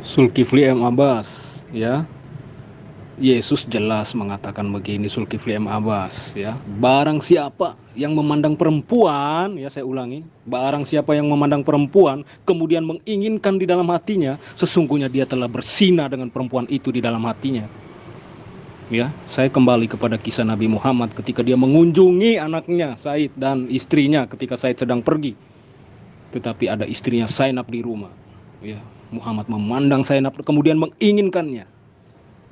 Zulkifli M. Abbas, ya. Yesus jelas mengatakan begini, Zulkifli M. Abbas, ya. Barang siapa yang memandang perempuan, ya saya ulangi, barang siapa yang memandang perempuan kemudian menginginkan di dalam hatinya, sesungguhnya dia telah berzina dengan perempuan itu di dalam hatinya. Ya, saya kembali kepada kisah Nabi Muhammad ketika dia mengunjungi anaknya Said dan istrinya ketika Said sedang pergi. Tetapi ada istrinya Zainab di rumah. Ya, Muhammad memandang Zainab kemudian menginginkannya.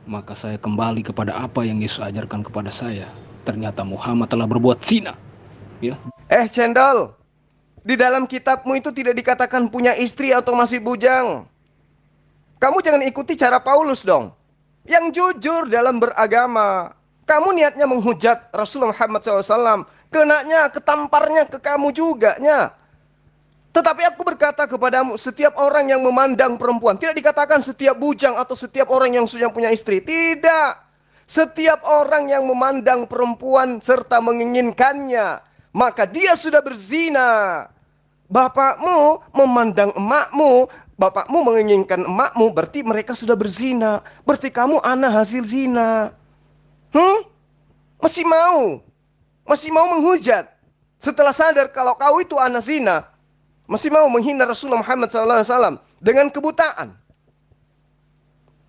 Maka saya kembali kepada apa yang Yesus ajarkan kepada saya. Ternyata Muhammad telah berbuat zina. Ya. Cendol, di dalam kitabmu itu tidak dikatakan punya istri atau masih bujang. Kamu jangan ikuti cara Paulus dong. Yang jujur dalam beragama. Kamu niatnya menghujat Rasulullah Muhammad SAW. Kenanya, ketamparnya ke kamu juga. Tetapi aku berkata kepadamu, setiap orang yang memandang perempuan, tidak dikatakan setiap bujang atau setiap orang yang sudah punya istri. Tidak. Setiap orang yang memandang perempuan serta menginginkannya, maka dia sudah berzina. Bapakmu memandang emakmu, bapakmu menginginkan emakmu, berarti mereka sudah berzina. Berarti kamu anak hasil zina. Masih mau? Masih mau menghujat? Setelah sadar kalau kau itu anak zina, masih mau menghina Rasulullah Muhammad SAW dengan kebutaan.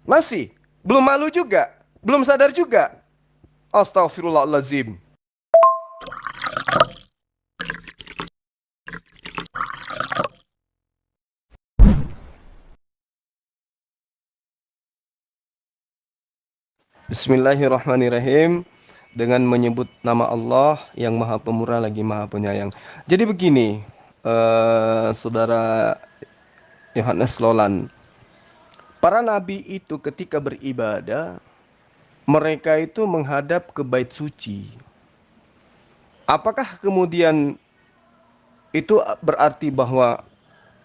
Masih? Belum malu juga? Belum sadar juga? Astaghfirullahaladzim. Bismillahirrahmanirrahim. Dengan menyebut nama Allah yang maha pemurah lagi maha penyayang. Jadi begini, saudara Yohanes Lolan. Para nabi itu ketika beribadah, mereka itu menghadap ke bait suci. Apakah kemudian itu berarti bahwa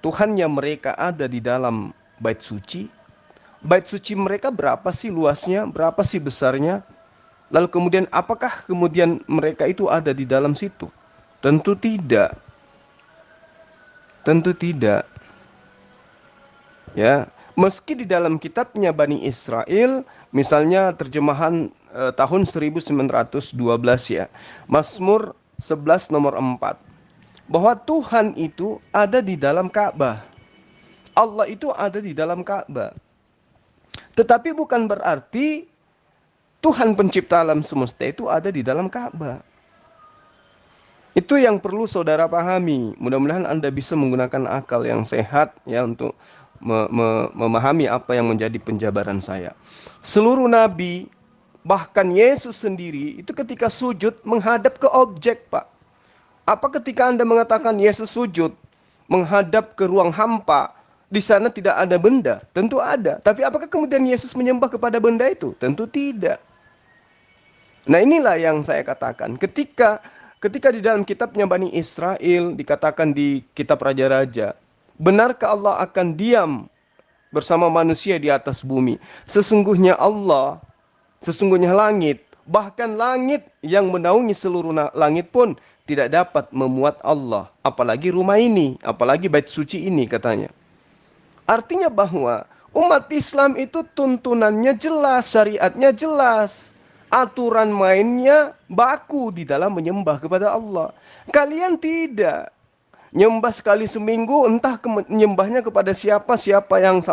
Tuhannya mereka ada di dalam bait suci? Bait suci mereka berapa sih luasnya? Berapa sih besarnya? Lalu kemudian apakah kemudian mereka itu ada di dalam situ? Tentu tidak. Tentu tidak. Ya, meski di dalam kitabnya Bani Israel, misalnya terjemahan tahun 1912 ya, Mazmur 11 nomor 4, bahwa Tuhan itu ada di dalam Ka'bah. Allah itu ada di dalam Ka'bah. Tetapi bukan berarti Tuhan pencipta alam semesta itu ada di dalam Ka'bah. Itu yang perlu saudara pahami. Mudah-mudahan Anda bisa menggunakan akal yang sehat ya untuk memahami apa yang menjadi penjabaran saya. Seluruh nabi, bahkan Yesus sendiri itu ketika sujud menghadap ke objek, Pak. Apa ketika Anda mengatakan Yesus sujud menghadap ke ruang hampa, di sana tidak ada benda? Tentu ada. Tapi apakah kemudian Yesus menyembah kepada benda itu? Tentu tidak. Nah, inilah yang saya katakan. Ketika di dalam kitabnya Bani Israel dikatakan di kitab Raja-Raja, benarkah Allah akan diam bersama manusia di atas bumi? Sesungguhnya Allah, sesungguhnya langit, bahkan langit yang menaungi seluruh langit pun tidak dapat memuat Allah. Apalagi rumah ini, apalagi bait suci ini katanya. Artinya bahwa umat Islam itu tuntunannya jelas, syariatnya jelas. Aturan mainnya baku di dalam menyembah kepada Allah. Kalian tidak. Nyembah sekali seminggu, entah nyembahnya kepada siapa yang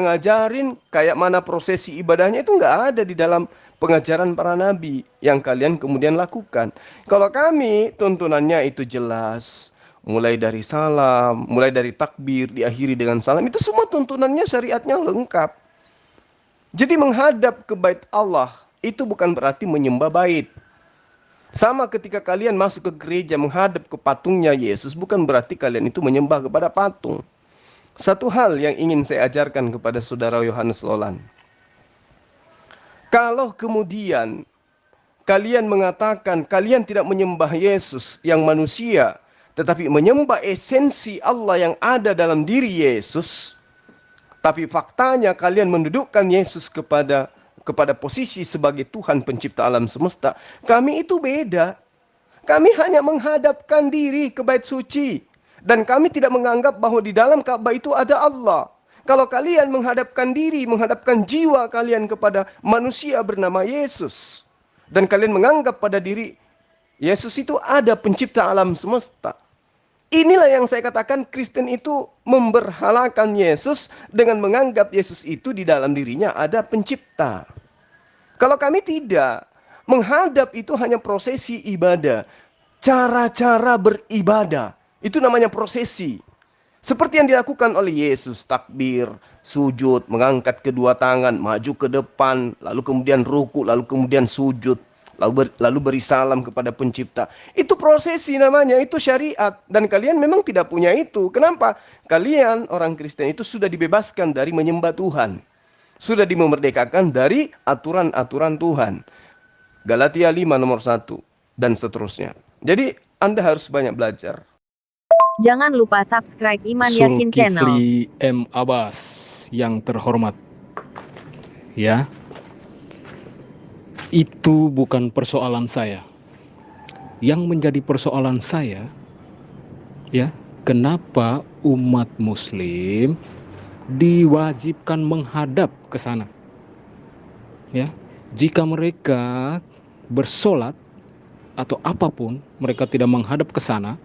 ngajarin, kayak mana prosesi ibadahnya, itu nggak ada di dalam pengajaran para nabi yang kalian kemudian lakukan. Kalau kami tuntunannya itu jelas, mulai dari salam, mulai dari takbir, diakhiri dengan salam, itu semua tuntunannya syariatnya lengkap. Jadi menghadap ke bait Allah itu bukan berarti menyembah bait. Sama ketika kalian masuk ke gereja menghadap ke patungnya Yesus, bukan berarti kalian itu menyembah kepada patung. Satu hal yang ingin saya ajarkan kepada saudara Yohanes Lolan. Kalau kemudian kalian mengatakan kalian tidak menyembah Yesus yang manusia, tetapi menyembah esensi Allah yang ada dalam diri Yesus, tapi faktanya kalian mendudukkan Yesus kepada posisi sebagai Tuhan pencipta alam semesta, kami itu beda. Kami hanya menghadapkan diri ke bait suci. Dan kami tidak menganggap bahwa di dalam Ka'bah itu ada Allah. Kalau kalian menghadapkan diri, menghadapkan jiwa kalian kepada manusia bernama Yesus, dan kalian menganggap pada diri Yesus itu ada pencipta alam semesta. Inilah yang saya katakan Kristen itu memberhalakan Yesus dengan menganggap Yesus itu di dalam dirinya ada pencipta. Kalau kami tidak, menghadap itu hanya prosesi ibadah. Cara-cara beribadah, itu namanya prosesi. Seperti yang dilakukan oleh Yesus, takbir, sujud, mengangkat kedua tangan, maju ke depan, lalu kemudian ruku, lalu kemudian sujud, lalu beri salam kepada pencipta. Itu prosesi namanya, itu syariat. Dan kalian memang tidak punya itu. Kenapa? Kalian orang Kristen itu sudah dibebaskan dari menyembah Tuhan. Sudah dimerdekakan dari aturan-aturan Tuhan. Galatia 5 nomor 1 dan seterusnya. Jadi Anda harus banyak belajar. Jangan lupa subscribe Iman Yakin Channel. Zulkifli M. Abbas yang terhormat, ya, itu bukan persoalan saya. Yang menjadi persoalan saya, ya, kenapa umat Muslim diwajibkan menghadap ke sana? Ya, jika mereka bersolat atau apapun mereka tidak menghadap ke sana,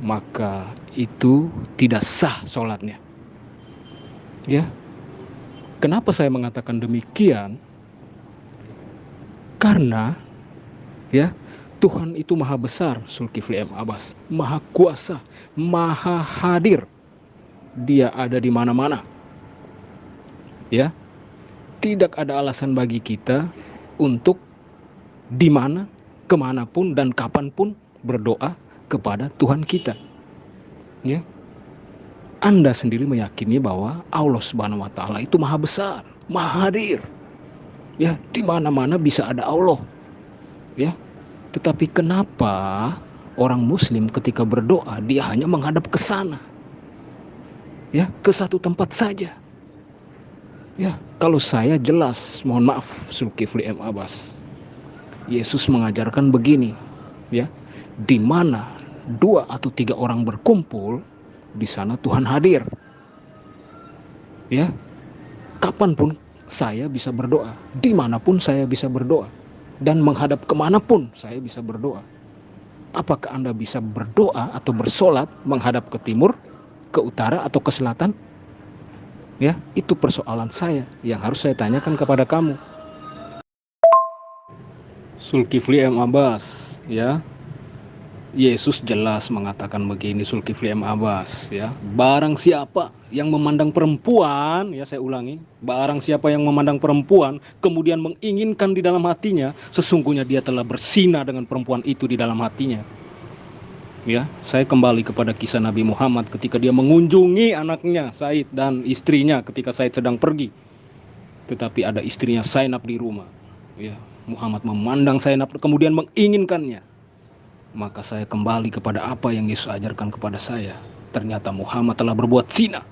maka itu tidak sah sholatnya. Ya, kenapa saya mengatakan demikian? Karena ya, Tuhan itu maha besar, Zulkifli M. Abbas, maha kuasa, maha hadir. Dia ada di mana-mana. Ya, tidak ada alasan bagi kita untuk di mana, kemanapun dan kapanpun berdoa kepada Tuhan kita. Ya, Anda sendiri meyakini bahwa Allah Subhanahu wa taala itu maha besar, maha hadir. Ya, di mana-mana bisa ada Allah. Ya. Tetapi kenapa orang Muslim ketika berdoa dia hanya menghadap ke sana? Ya, ke satu tempat saja. Ya, kalau saya jelas, mohon maaf Zulkifli M. Abbas. Yesus mengajarkan begini, ya. Di mana 2 atau 3 orang berkumpul, di sana Tuhan hadir. Ya, kapanpun saya bisa berdoa, dimanapun saya bisa berdoa, dan menghadap kemanapun saya bisa berdoa. Apakah Anda bisa berdoa atau bersolat menghadap ke timur, ke utara, atau ke selatan? Ya, itu persoalan saya yang harus saya tanyakan kepada kamu. Zulkifli M. Abbas, ya. Yesus jelas mengatakan begini, Zulkifli M. Abbas, ya. Barang siapa yang memandang perempuan, ya saya ulangi, barang siapa yang memandang perempuan kemudian menginginkan di dalam hatinya, sesungguhnya dia telah berzina dengan perempuan itu di dalam hatinya. Ya, saya kembali kepada kisah Nabi Muhammad ketika dia mengunjungi anaknya Said dan istrinya ketika Said sedang pergi. Tetapi ada istrinya Zainab di rumah. Ya, Muhammad memandang Zainab kemudian menginginkannya. Maka saya kembali kepada apa yang Yesus ajarkan kepada saya. Ternyata Muhammad telah berbuat zina.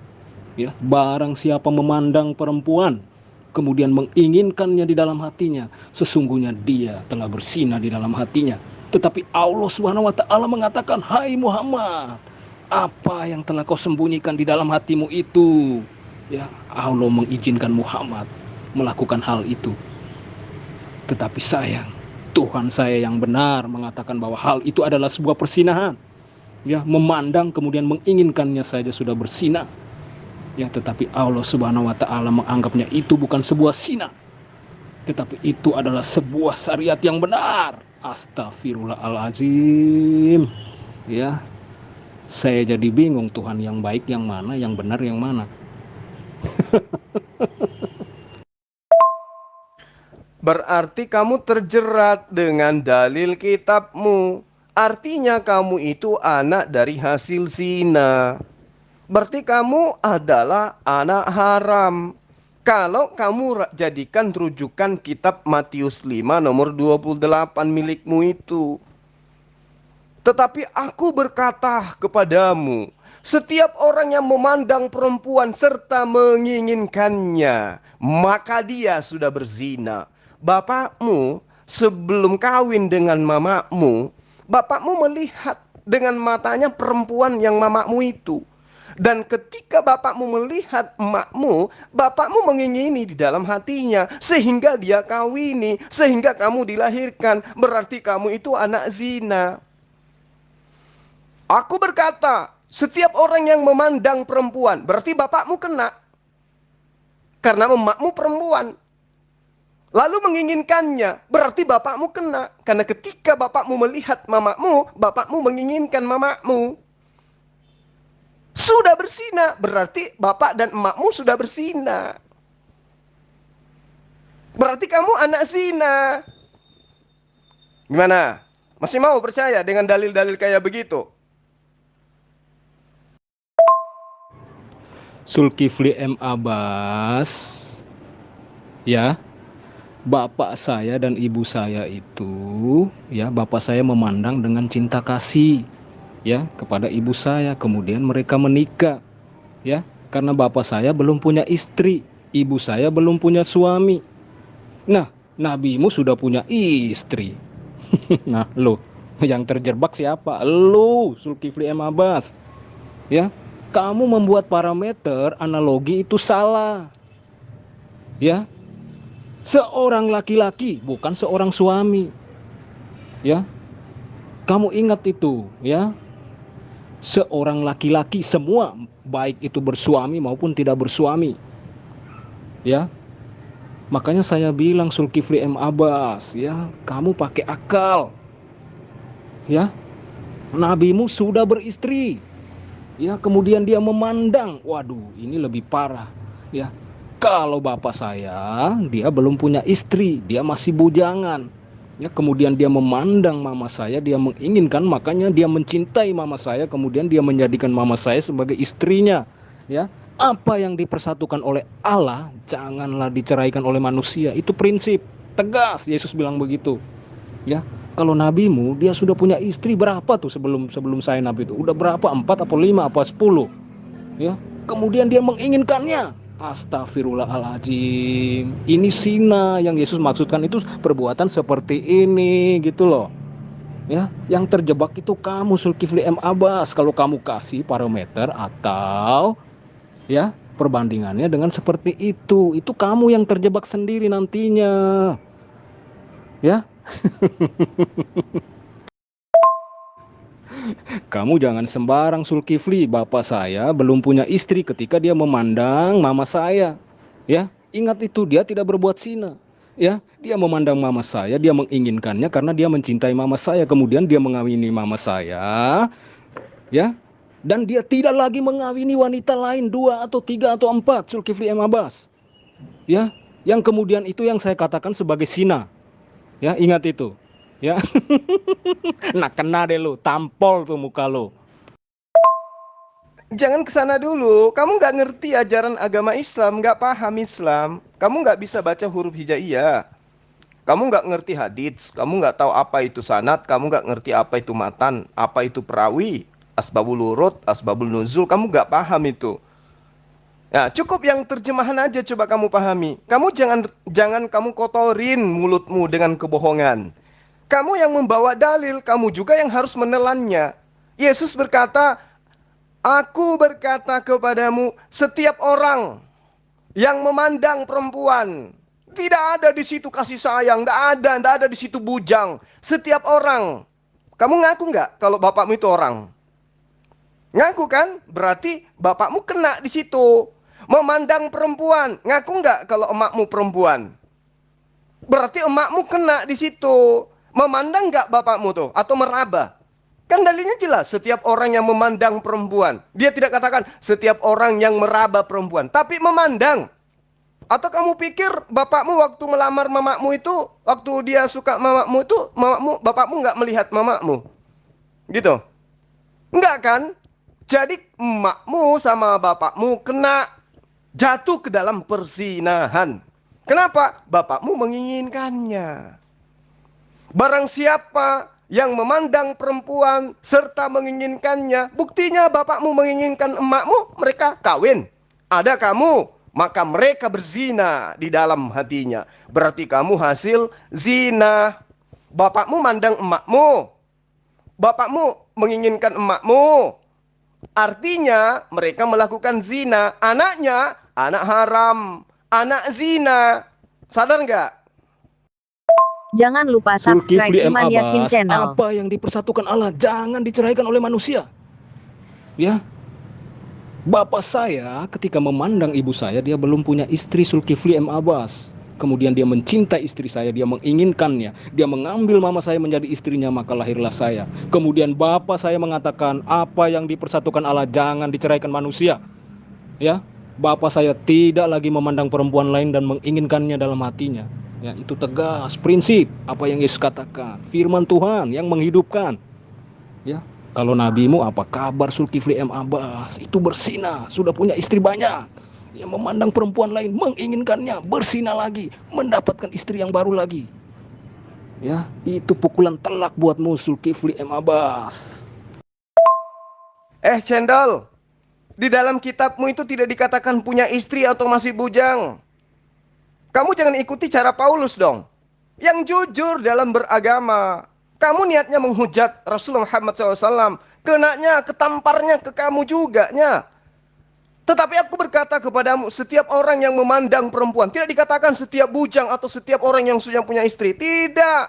Ya, barang siapa memandang perempuan kemudian menginginkannya di dalam hatinya, sesungguhnya dia telah berzina di dalam hatinya. Tetapi Allah Subhanahu wa taala mengatakan, "Hai Muhammad, apa yang telah kau sembunyikan di dalam hatimu itu?" Ya, Allah mengizinkan Muhammad melakukan hal itu. Tetapi sayang, Tuhan saya yang benar mengatakan bahwa hal itu adalah sebuah persinahan. Ya, memandang kemudian menginginkannya saja sudah berzina. Ya, tetapi Allah Subhanahu wa taala menganggapnya itu bukan sebuah zina. Tetapi itu adalah sebuah syariat yang benar. Astagfirullahalazim. Ya. Saya jadi bingung, Tuhan yang baik yang mana, yang benar yang mana. Berarti kamu terjerat dengan dalil kitabmu. Artinya kamu itu anak dari hasil zina. Berarti kamu adalah anak haram. Kalau kamu jadikan rujukan kitab Matius 5 nomor 28 milikmu itu. Tetapi aku berkata kepadamu, setiap orang yang memandang perempuan serta menginginkannya, maka dia sudah berzina. Bapakmu sebelum kawin dengan mamamu, bapakmu melihat dengan matanya perempuan yang mamamu itu. Dan ketika bapakmu melihat emakmu, bapakmu mengingini di dalam hatinya, sehingga dia kawini, sehingga kamu dilahirkan. Berarti kamu itu anak zina. Aku berkata, setiap orang yang memandang perempuan, berarti bapakmu kena. Karena emakmu perempuan. Lalu menginginkannya, berarti bapakmu kena. Karena ketika bapakmu melihat mamamu, bapakmu menginginkan mamamu. Sudah berzina, berarti bapak dan emakmu sudah berzina. Berarti kamu anak zina. Gimana? Masih mau percaya dengan dalil-dalil kayak begitu? Zulkifli M. Abbas, ya, bapak saya dan ibu saya itu, ya, bapak saya memandang dengan cinta kasih, ya, kepada ibu saya. Kemudian mereka menikah, ya, karena bapak saya belum punya istri, ibu saya belum punya suami. Nah, nabimu sudah punya istri. Nah, lo yang terjebak siapa? Lo, Zulkifli M. Abbas, ya. Kamu membuat parameter analogi itu salah, ya. Seorang laki-laki bukan seorang suami, ya. Kamu ingat itu, ya. Seorang laki-laki semua, baik itu bersuami maupun tidak bersuami, ya. Makanya saya bilang Zulkifli M. Abbas, ya, kamu pakai akal, ya. Nabimu sudah beristri, ya, kemudian dia memandang, waduh, ini lebih parah, ya. Kalau bapak saya, dia belum punya istri, dia masih bujangan, ya. Kemudian dia memandang mama saya, dia menginginkan, makanya dia mencintai mama saya, kemudian dia menjadikan mama saya sebagai istrinya, ya. Apa yang dipersatukan oleh Allah, janganlah diceraikan oleh manusia. Itu prinsip tegas, Yesus bilang begitu, ya. Kalau nabimu, dia sudah punya istri berapa tuh sebelum saya nabi itu? Udah berapa? 4 atau 5 apa 10? Ya. Kemudian dia menginginkannya. Astagfirullahaladzim. Ini zina yang Yesus maksudkan, itu perbuatan seperti ini, gitu loh. Ya, yang terjebak itu kamu, Zulkifli M. Abbas. Kalau kamu kasih parameter atau, ya, perbandingannya dengan seperti itu kamu yang terjebak sendiri nantinya. Ya. Kamu jangan sembarang, Zulkifli. Bapak saya belum punya istri ketika dia memandang mama saya. Ya, ingat itu, dia tidak berbuat zina. Ya, dia memandang mama saya, dia menginginkannya karena dia mencintai mama saya. Kemudian dia mengawini mama saya, ya. Dan dia tidak lagi mengawini wanita lain 2 atau 3 atau 4, Zulkifli M. Abbas. Ya, yang kemudian itu yang saya katakan sebagai zina. Ya, ingat itu. Ya. Nah, kena deh lu, tampol tuh muka lu. Jangan ke sana dulu. Kamu nggak ngerti ajaran agama Islam, nggak paham Islam. Kamu nggak bisa baca huruf hijaiyah. Kamu nggak ngerti hadits. Kamu nggak tahu apa itu sanad. Kamu nggak ngerti apa itu matan, apa itu perawi, asbabul urut, asbabul nuzul. Kamu nggak paham itu. Nah, cukup yang terjemahan aja coba kamu pahami. Kamu jangan kamu kotorin mulutmu dengan kebohongan. Kamu yang membawa dalil, kamu juga yang harus menelannya. Yesus berkata, aku berkata kepadamu, setiap orang yang memandang perempuan, tidak ada di situ kasih sayang, tidak ada di situ bujang. Setiap orang, kamu ngaku nggak kalau bapakmu itu orang? Ngaku kan? Berarti bapakmu kena di situ. Memandang perempuan, ngaku nggak kalau emakmu perempuan? Berarti emakmu kena di situ. Memandang nggak bapakmu tuh? Atau meraba? Kan dalilnya jelas, setiap orang yang memandang perempuan. Dia tidak katakan setiap orang yang meraba perempuan, tapi memandang. Atau kamu pikir bapakmu waktu melamar mamamu itu, waktu dia suka mamamu itu, bapakmu nggak melihat mamamu? Gitu? Enggak kan? Jadi emakmu sama bapakmu kena jatuh ke dalam perzinahan. Kenapa? Bapakmu menginginkannya. Barang siapa yang memandang perempuan serta menginginkannya, buktinya bapakmu menginginkan emakmu, mereka kawin. Ada kamu, maka mereka berzina di dalam hatinya. Berarti kamu hasil zina. Bapakmu mandang emakmu. Bapakmu menginginkan emakmu. Artinya mereka melakukan zina. Anaknya anak haram, anak zina. Sadar nggak? Jangan lupa subscribe Zulkifli M. Iman Yakin Abbas, Channel. apa yang dipersatukan Allah jangan diceraikan oleh manusia. Ya, bapak saya ketika memandang ibu saya, dia belum punya istri, Zulkifli M. Abbas. Kemudian dia mencintai istri saya, dia menginginkannya, dia mengambil mama saya menjadi istrinya, maka lahirlah saya. Kemudian bapak saya mengatakan, apa yang dipersatukan Allah jangan diceraikan manusia. Ya, bapak saya tidak lagi memandang perempuan lain dan menginginkannya dalam hatinya. Ya, itu tegas, prinsip apa yang Yesus katakan, firman Tuhan yang menghidupkan. Ya, kalau nabimu apa kabar Zulkifli M. Abbas? Itu berzina, sudah punya istri banyak. Yang memandang perempuan lain, menginginkannya, berzina lagi, mendapatkan istri yang baru lagi. Ya, itu pukulan telak buatmu Zulkifli M. Abbas. Cendol, di dalam kitabmu itu tidak dikatakan punya istri atau masih bujang. Kamu jangan ikuti cara Paulus dong. Yang jujur dalam beragama. Kamu niatnya menghujat Rasulullah Muhammad SAW. Kenanya, ketamparnya ke kamu juga nya. Tetapi aku berkata kepadamu, setiap orang yang memandang perempuan, tidak dikatakan setiap bujang atau setiap orang yang sudah punya istri. Tidak.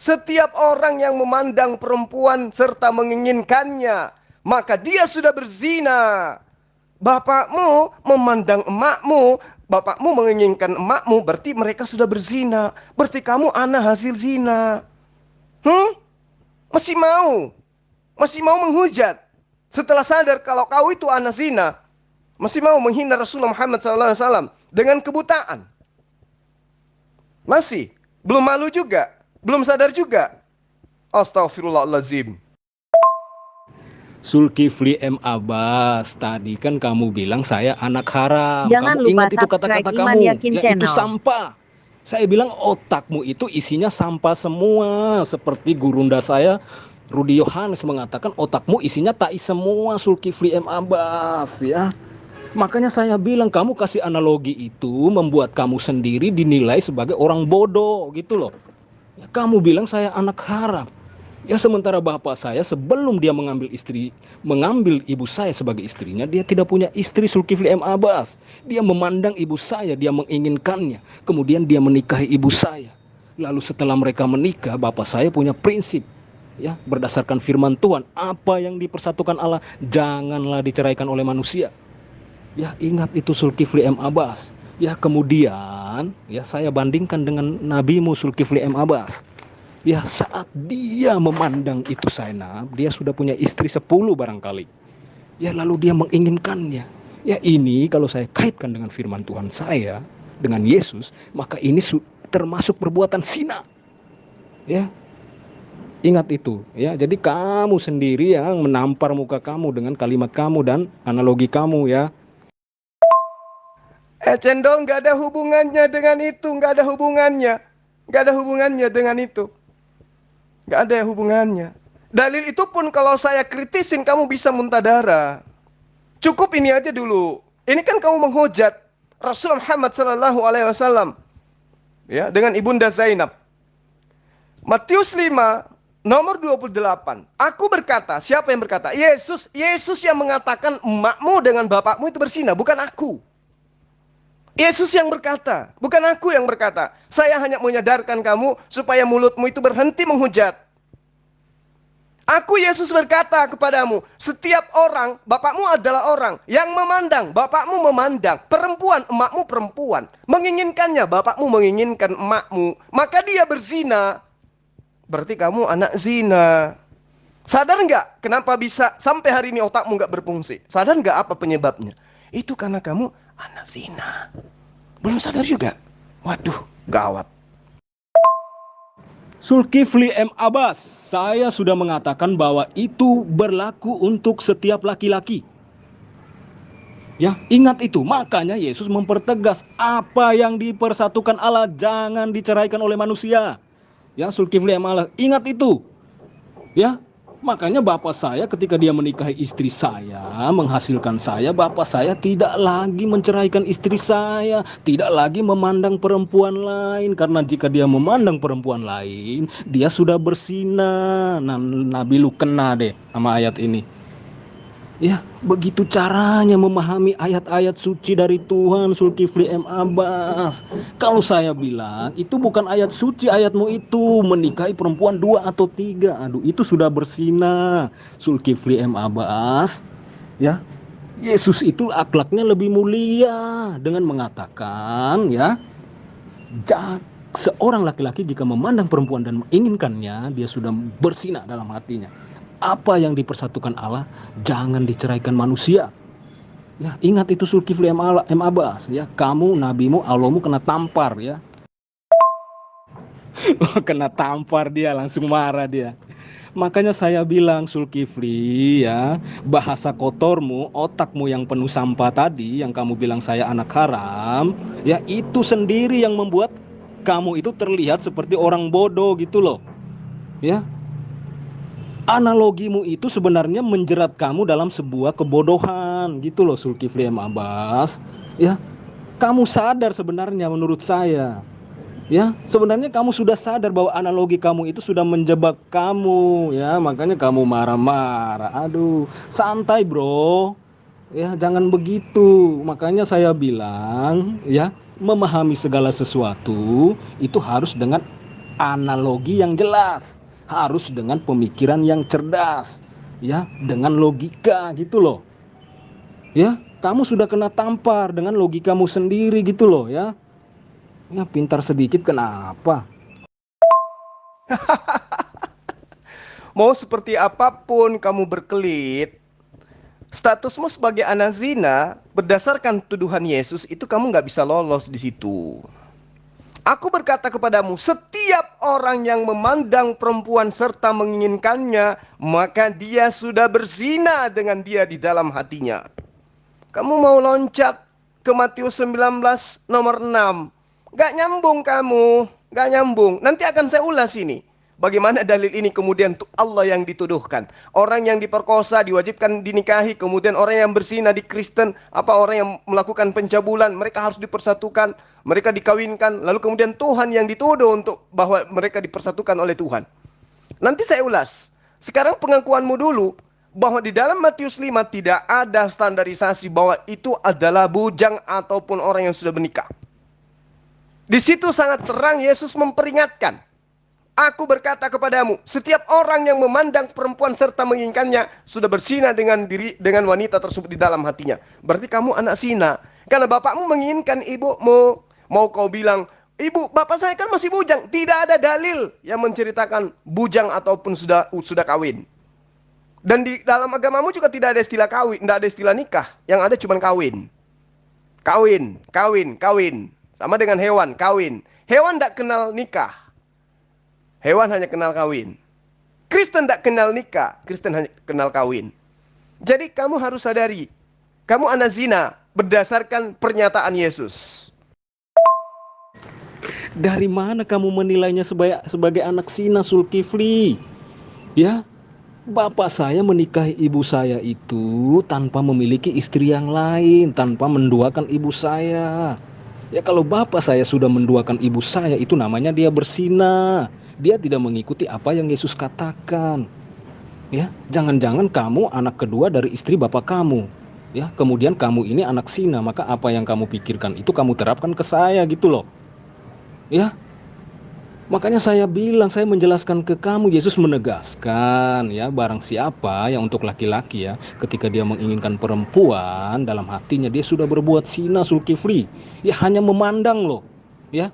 Setiap orang yang memandang perempuan serta menginginkannya, maka dia sudah berzina. Bapakmu memandang emakmu, bapakmu menginginkan emakmu, berarti mereka sudah berzina. Berarti kamu anak hasil zina. Masih mau? Masih mau menghujat? Setelah sadar kalau kau itu anak zina, masih mau menghina Rasulullah Muhammad SAW dengan kebutaan. Masih? Belum malu juga? Belum sadar juga? Astaghfirullahaladzim. Zulkifli M. Abbas, tadi kan kamu bilang saya anak haram. Jangan Kamu lupa ingat itu subscribe kata-kata Iman kamu. Yakin Ya, Channel. itu sampah. Saya bilang otakmu itu isinya sampah semua. Seperti gurunda saya, Rudi Yohanes mengatakan otakmu isinya tai semua, Zulkifli M. Abbas. Ya, makanya saya bilang kamu kasih analogi itu membuat kamu sendiri dinilai sebagai orang bodoh gitu loh. Ya, kamu bilang saya anak haram. Ya, sementara bapak saya sebelum dia mengambil ibu saya sebagai istrinya, dia tidak punya istri, Zulkifli M. Abbas. Dia memandang ibu saya, dia menginginkannya. Kemudian dia menikahi ibu saya. Lalu setelah mereka menikah, bapak saya punya prinsip. Ya, berdasarkan firman Tuhan, apa yang dipersatukan Allah janganlah diceraikan oleh manusia. Ya, ingat itu Zulkifli M. Abbas. Ya, kemudian ya saya bandingkan dengan nabimu Zulkifli M. Abbas. Ya, saat dia memandang itu Zainab, dia sudah punya istri 10 barangkali. Ya, lalu dia menginginkannya. Ya, ini kalau saya kaitkan dengan firman Tuhan saya, dengan Yesus, maka ini termasuk perbuatan zina. Ya, ingat itu. Ya, jadi kamu sendiri yang menampar muka kamu dengan kalimat kamu dan analogi kamu ya. Cendol, nggak ada hubungannya dengan itu, nggak ada hubungannya. Nggak ada hubungannya dengan itu. Nggak ada hubungannya. Dalil itu pun kalau saya kritisin kamu bisa muntah darah. Cukup ini aja dulu. Ini kan kamu menghujat Rasulullah Muhammad SAW ya, dengan ibunda Zainab. Matius 5 nomor 28. Aku berkata, siapa yang berkata? Yesus. Yesus yang mengatakan emakmu dengan bapakmu itu berzina, bukan aku. Yesus yang berkata, bukan aku yang berkata. Saya hanya menyadarkan kamu supaya mulutmu itu berhenti menghujat. Aku Yesus berkata kepadamu, setiap orang, bapakmu adalah orang yang memandang, bapakmu memandang, perempuan, emakmu perempuan, menginginkannya, bapakmu menginginkan emakmu, maka dia berzina. Berarti kamu anak zina. Sadar nggak kenapa bisa sampai hari ini otakmu nggak berfungsi? Sadar nggak apa penyebabnya? Itu karena kamu anak zina. Belum sadar juga. Waduh, gawat. Zulkifli M. Abbas, saya sudah mengatakan bahwa itu berlaku untuk setiap laki-laki. Ya, ingat itu. Makanya Yesus mempertegas apa yang dipersatukan Allah jangan diceraikan oleh manusia. Ya, Zulkifli M. Abbas, ingat itu. Ya, makanya bapak saya ketika dia menikahi istri saya, menghasilkan saya, bapak saya tidak lagi menceraikan istri saya, tidak lagi memandang perempuan lain, karena jika dia memandang perempuan lain, dia sudah berzina. Nah, Nabi lu kena deh sama ayat ini. Ya, begitu caranya memahami ayat-ayat suci dari Tuhan, Zulkifli M. Abbas. Kalau saya bilang, itu bukan ayat suci ayatmu itu, menikahi perempuan 2 atau 3. Aduh, itu sudah berzina, Zulkifli M. Abbas. Ya, Yesus itu akhlaknya lebih mulia dengan mengatakan, ya, seorang laki-laki jika memandang perempuan dan menginginkannya, dia sudah berzina dalam hatinya. Apa yang dipersatukan Allah jangan diceraikan manusia. Ya, ingat itu Zulkifli M. Abbas, ya. Kamu, nabimu, Allahmu kena tampar, ya. Kena tampar, dia langsung marah dia. Makanya saya bilang, Zulkifli, ya, bahasa kotormu, otakmu yang penuh sampah tadi, yang kamu bilang saya anak haram, ya, itu sendiri yang membuat kamu itu terlihat seperti orang bodoh gitu loh. Ya, analogimu itu sebenarnya menjerat kamu dalam sebuah kebodohan gitu loh, Zulkifli M. Abbas. Ya, kamu sadar sebenarnya menurut saya. Ya, sebenarnya kamu sudah sadar bahwa analogi kamu itu sudah menjebak kamu, ya, makanya kamu marah-marah. Aduh, santai bro, ya, jangan begitu. Makanya saya bilang, ya, memahami segala sesuatu itu harus dengan analogi yang jelas, harus dengan pemikiran yang cerdas, ya, dengan logika gitu loh. Ya, kamu sudah kena tampar dengan logikamu sendiri gitu loh, ya. Ya, pintar sedikit kenapa? Mau seperti apapun kamu berkelit, statusmu sebagai anak zina berdasarkan tuduhan Yesus itu kamu nggak bisa lolos di situ. Aku berkata kepadamu, setiap orang yang memandang perempuan serta menginginkannya, maka dia sudah berzina dengan dia di dalam hatinya. Kamu mau loncat ke Matius 19 nomor 6. Gak nyambung kamu, gak nyambung. Nanti akan saya ulas ini. Bagaimana dalil ini kemudian Allah yang dituduhkan. Orang yang diperkosa diwajibkan dinikahi. Kemudian orang yang berzina di Kristen. Orang yang melakukan pencabulan. Mereka harus dipersatukan. Mereka dikawinkan. Lalu kemudian Tuhan yang dituduh untuk bahwa mereka dipersatukan oleh Tuhan. Nanti saya ulas. Sekarang pengakuanmu dulu. Bahwa di dalam Matius 5 tidak ada standarisasi bahwa itu adalah bujang ataupun orang yang sudah menikah. Di situ sangat terang Yesus memperingatkan. Aku berkata kepadamu, setiap orang yang memandang perempuan serta menginginkannya sudah berzina dengan wanita tersebut di dalam hatinya. Berarti kamu anak zina. Karena bapakmu menginginkan ibumu. Mau kau bilang, ibu, bapak saya kan masih bujang. Tidak ada dalil yang menceritakan bujang ataupun sudah kawin. Dan di dalam agamamu juga tidak ada istilah kawin, tidak ada istilah nikah. Yang ada cuma kawin. Kawin, kawin, kawin. Sama dengan hewan, kawin. Hewan tidak kenal nikah. Hewan hanya kenal kawin. Kristen tidak kenal nikah. Kristen hanya kenal kawin. Jadi kamu harus sadari. Kamu anak zina berdasarkan pernyataan Yesus. Dari mana kamu menilainya sebagai anak zina, Zulkifli? Ya, bapak saya menikahi ibu saya itu tanpa memiliki istri yang lain, tanpa menduakan ibu saya. Ya, kalau bapak saya sudah menduakan ibu saya, itu namanya dia berzina. Dia tidak mengikuti apa yang Yesus katakan. Ya, jangan-jangan kamu anak kedua dari istri bapak kamu. Ya, kemudian kamu ini anak zina, maka apa yang kamu pikirkan itu kamu terapkan ke saya gitu loh. Ya, makanya saya bilang, saya menjelaskan ke kamu, Yesus menegaskan, ya, barang siapa yang untuk laki-laki, ya, ketika dia menginginkan perempuan dalam hatinya, dia sudah berbuat zina, Zulkifli. Ya, hanya memandang loh, ya.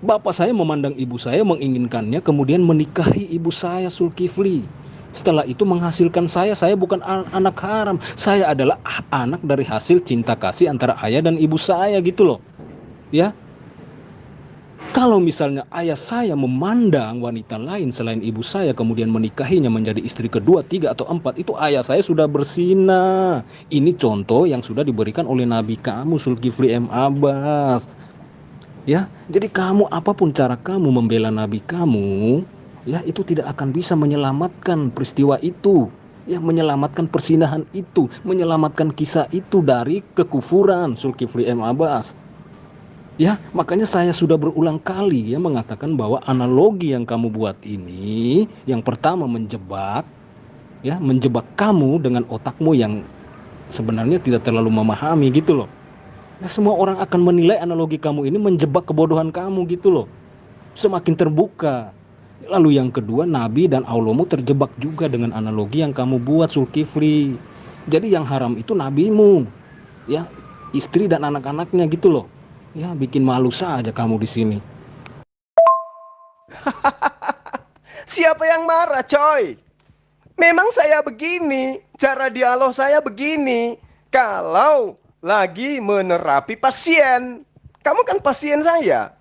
Bapak saya memandang ibu saya, menginginkannya, kemudian menikahi ibu saya, Zulkifli. Setelah itu menghasilkan saya bukan anak haram. Saya adalah anak dari hasil cinta kasih antara ayah dan ibu saya gitu loh. Ya. Kalau misalnya ayah saya memandang wanita lain selain ibu saya, kemudian menikahinya menjadi istri kedua, 3 atau 4, itu ayah saya sudah berzina. Ini contoh yang sudah diberikan oleh Nabi kamu, Zulkifli M. Abbas. Ya, jadi kamu apapun cara kamu membela Nabi kamu, ya, itu tidak akan bisa menyelamatkan peristiwa itu. Ya, menyelamatkan persinahan itu, menyelamatkan kisah itu dari kekufuran, Zulkifli M. Abbas. Ya, makanya saya sudah berulang kali, ya, mengatakan bahwa analogi yang kamu buat ini, yang pertama menjebak, ya, menjebak kamu dengan otakmu yang sebenarnya tidak terlalu memahami gitu loh. Nah, semua orang akan menilai analogi kamu ini menjebak kebodohan kamu gitu loh. Semakin terbuka. Lalu yang kedua, Nabi dan Allahmu terjebak juga dengan analogi yang kamu buat, Zulkifli. Jadi yang haram itu nabimu, ya, istri dan anak-anaknya gitu loh. Ya, bikin malu saja kamu di sini. Siapa yang marah, coy? Memang saya begini, cara dialog saya begini. Kalau lagi menerapi pasien, kamu kan pasien saya.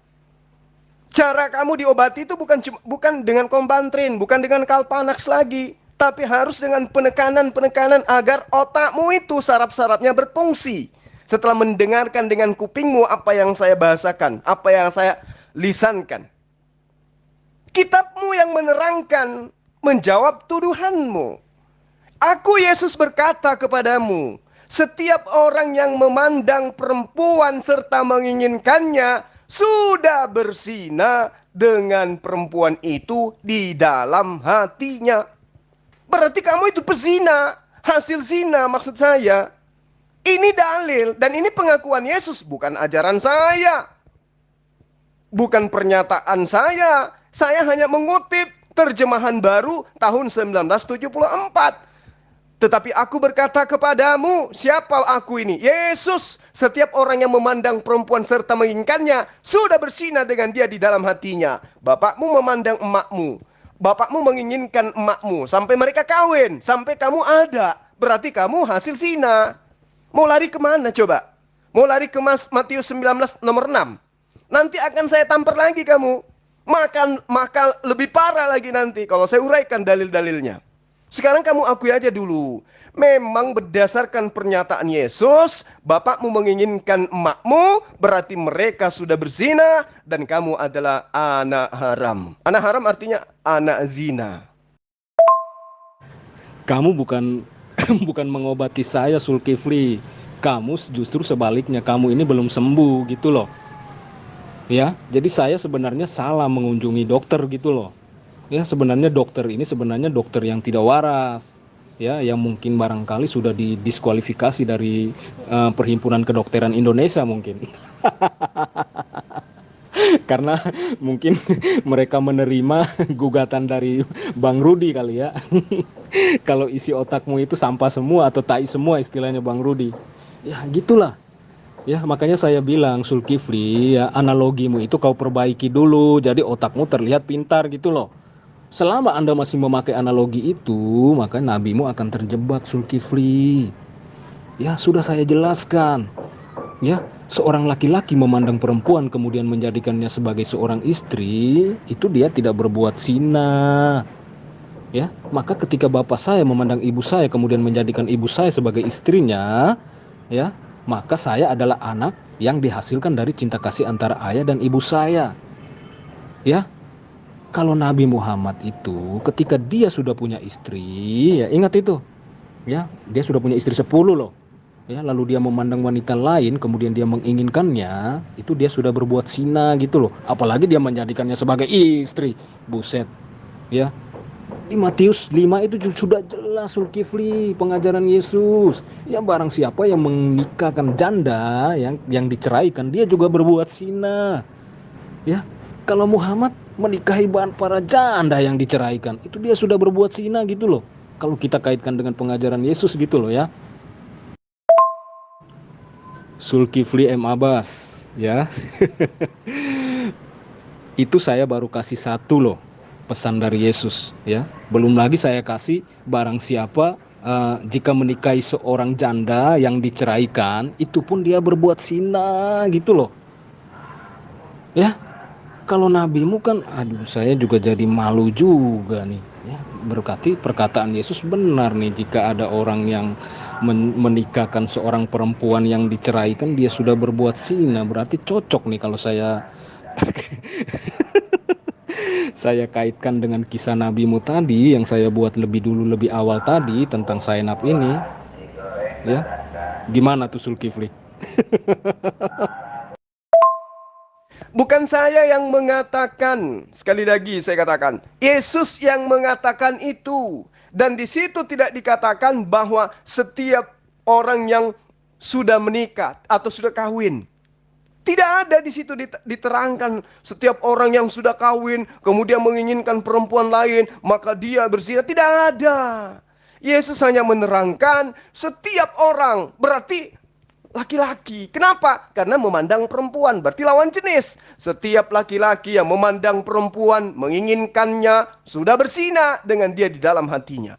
Cara kamu diobati itu bukan dengan Kombantrin, bukan dengan Kalpanax lagi, tapi harus dengan penekanan-penekanan agar otakmu itu saraf-sarafnya berfungsi. Setelah mendengarkan dengan kupingmu apa yang saya bahasakan, apa yang saya lisankan. Kitabmu yang menerangkan, menjawab tuduhanmu. Aku Yesus berkata kepadamu, setiap orang yang memandang perempuan serta menginginkannya sudah berzina dengan perempuan itu di dalam hatinya. Berarti kamu itu pezina, hasil zina maksud saya. Ini dalil dan ini pengakuan Yesus, bukan ajaran saya. Bukan pernyataan saya. Saya hanya mengutip terjemahan baru tahun 1974. Tetapi aku berkata kepadamu, siapa aku ini? Yesus. Setiap orang yang memandang perempuan serta menginginkannya sudah berzina dengan dia di dalam hatinya. Bapakmu memandang emakmu. Bapakmu menginginkan emakmu sampai mereka kawin, sampai kamu ada. Berarti kamu hasil zina. Mau lari kemana coba? Mau lari ke Matius 19 nomor 6. Nanti akan saya tampar lagi kamu. Maka lebih parah lagi nanti kalau saya uraikan dalil-dalilnya. Sekarang kamu akui aja dulu. Memang berdasarkan pernyataan Yesus, bapakmu menginginkan emakmu, berarti mereka sudah berzina dan kamu adalah anak haram. Anak haram artinya anak zina. Kamu bukan bukan mengobati saya, Zulkifli. Kamu justru sebaliknya, kamu ini belum sembuh gitu loh. Ya, jadi saya sebenarnya salah mengunjungi dokter gitu loh. Ya, sebenarnya dokter ini sebenarnya dokter yang tidak waras. Ya, yang mungkin barangkali sudah didiskualifikasi dari Perhimpunan Kedokteran Indonesia mungkin. Karena mungkin mereka menerima gugatan dari Bang Rudi kali ya. Kalau isi otakmu itu sampah semua atau tai semua istilahnya Bang Rudi. Ya, gitulah. Ya, makanya saya bilang, Zulkifli, ya, analogimu itu kau perbaiki dulu, jadi otakmu terlihat pintar gitu loh. Selama Anda masih memakai analogi itu, maka nabimu akan terjebak, Zulkifli. Ya, sudah saya jelaskan. Ya, seorang laki-laki memandang perempuan kemudian menjadikannya sebagai seorang istri, itu dia tidak berbuat zina. Ya, maka ketika bapak saya memandang ibu saya kemudian menjadikan ibu saya sebagai istrinya, ya, maka saya adalah anak yang dihasilkan dari cinta kasih antara ayah dan ibu saya. Ya, kalau Nabi Muhammad itu ketika dia sudah punya istri, ya ingat itu. Ya, dia sudah punya istri 10 loh. Ya, lalu dia memandang wanita lain kemudian dia menginginkannya, itu dia sudah berbuat zina gitu loh. Apalagi dia menjadikannya sebagai istri. Buset. Ya, di Matius 5 itu sudah jelas, Zulkifli, pengajaran Yesus. Ya, barang siapa yang menikahkan janda yang diceraikan, dia juga berbuat zina. Ya, kalau Muhammad menikahi para janda yang diceraikan, itu dia sudah berbuat zina gitu loh. Kalau kita kaitkan dengan pengajaran Yesus gitu loh ya. Zulkifli M. Abbas, ya. Itu saya baru kasih satu loh pesan dari Yesus, ya. Belum lagi saya kasih barang siapa jika menikahi seorang janda yang diceraikan, itu pun dia berbuat zina gitu loh. Ya, kalau nabimu kan, aduh, saya juga jadi malu juga nih. Ya, berarti perkataan Yesus benar nih, jika ada orang yang menikahkan seorang perempuan yang diceraikan, dia sudah berbuat zina. Berarti cocok nih kalau saya kaitkan dengan kisah nabimu tadi yang saya buat lebih dulu, lebih awal tadi tentang Zainab ini. Ya, gimana tuh Zulkifli? Bukan saya yang mengatakan, sekali lagi saya katakan, Yesus yang mengatakan itu. Dan di situ tidak dikatakan bahwa setiap orang yang sudah menikah atau sudah kawin. Tidak ada di situ diterangkan setiap orang yang sudah kawin kemudian menginginkan perempuan lain maka dia berzina. Tidak ada. Yesus hanya menerangkan setiap orang, berarti laki-laki. Kenapa? Karena memandang perempuan berarti lawan jenis. Setiap laki-laki yang memandang perempuan, menginginkannya, sudah berzina dengan dia di dalam hatinya.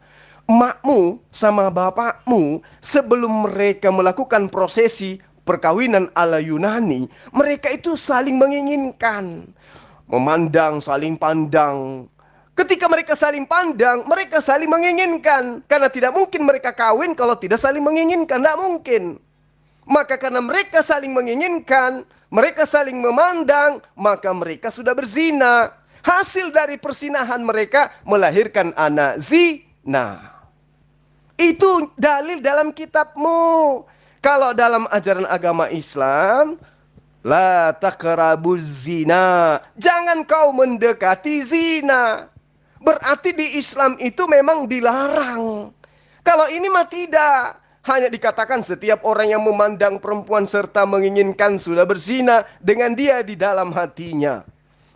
Emakmu sama bapakmu sebelum mereka melakukan prosesi perkawinan ala Yunani, mereka itu saling menginginkan, memandang, saling pandang. Ketika mereka saling pandang, mereka saling menginginkan. Karena tidak mungkin mereka kawin kalau tidak saling menginginkan, tidak mungkin. Maka karena mereka saling menginginkan, mereka saling memandang, maka mereka sudah berzina. Hasil dari persinahan mereka melahirkan anak zina. Itu dalil dalam kitabmu. Kalau dalam ajaran agama Islam, la taqrabuz zina, jangan kau mendekati zina. Berarti di Islam itu memang dilarang. Kalau ini mah tidak. Hanya dikatakan setiap orang yang memandang perempuan serta menginginkan sudah berzina dengan dia di dalam hatinya.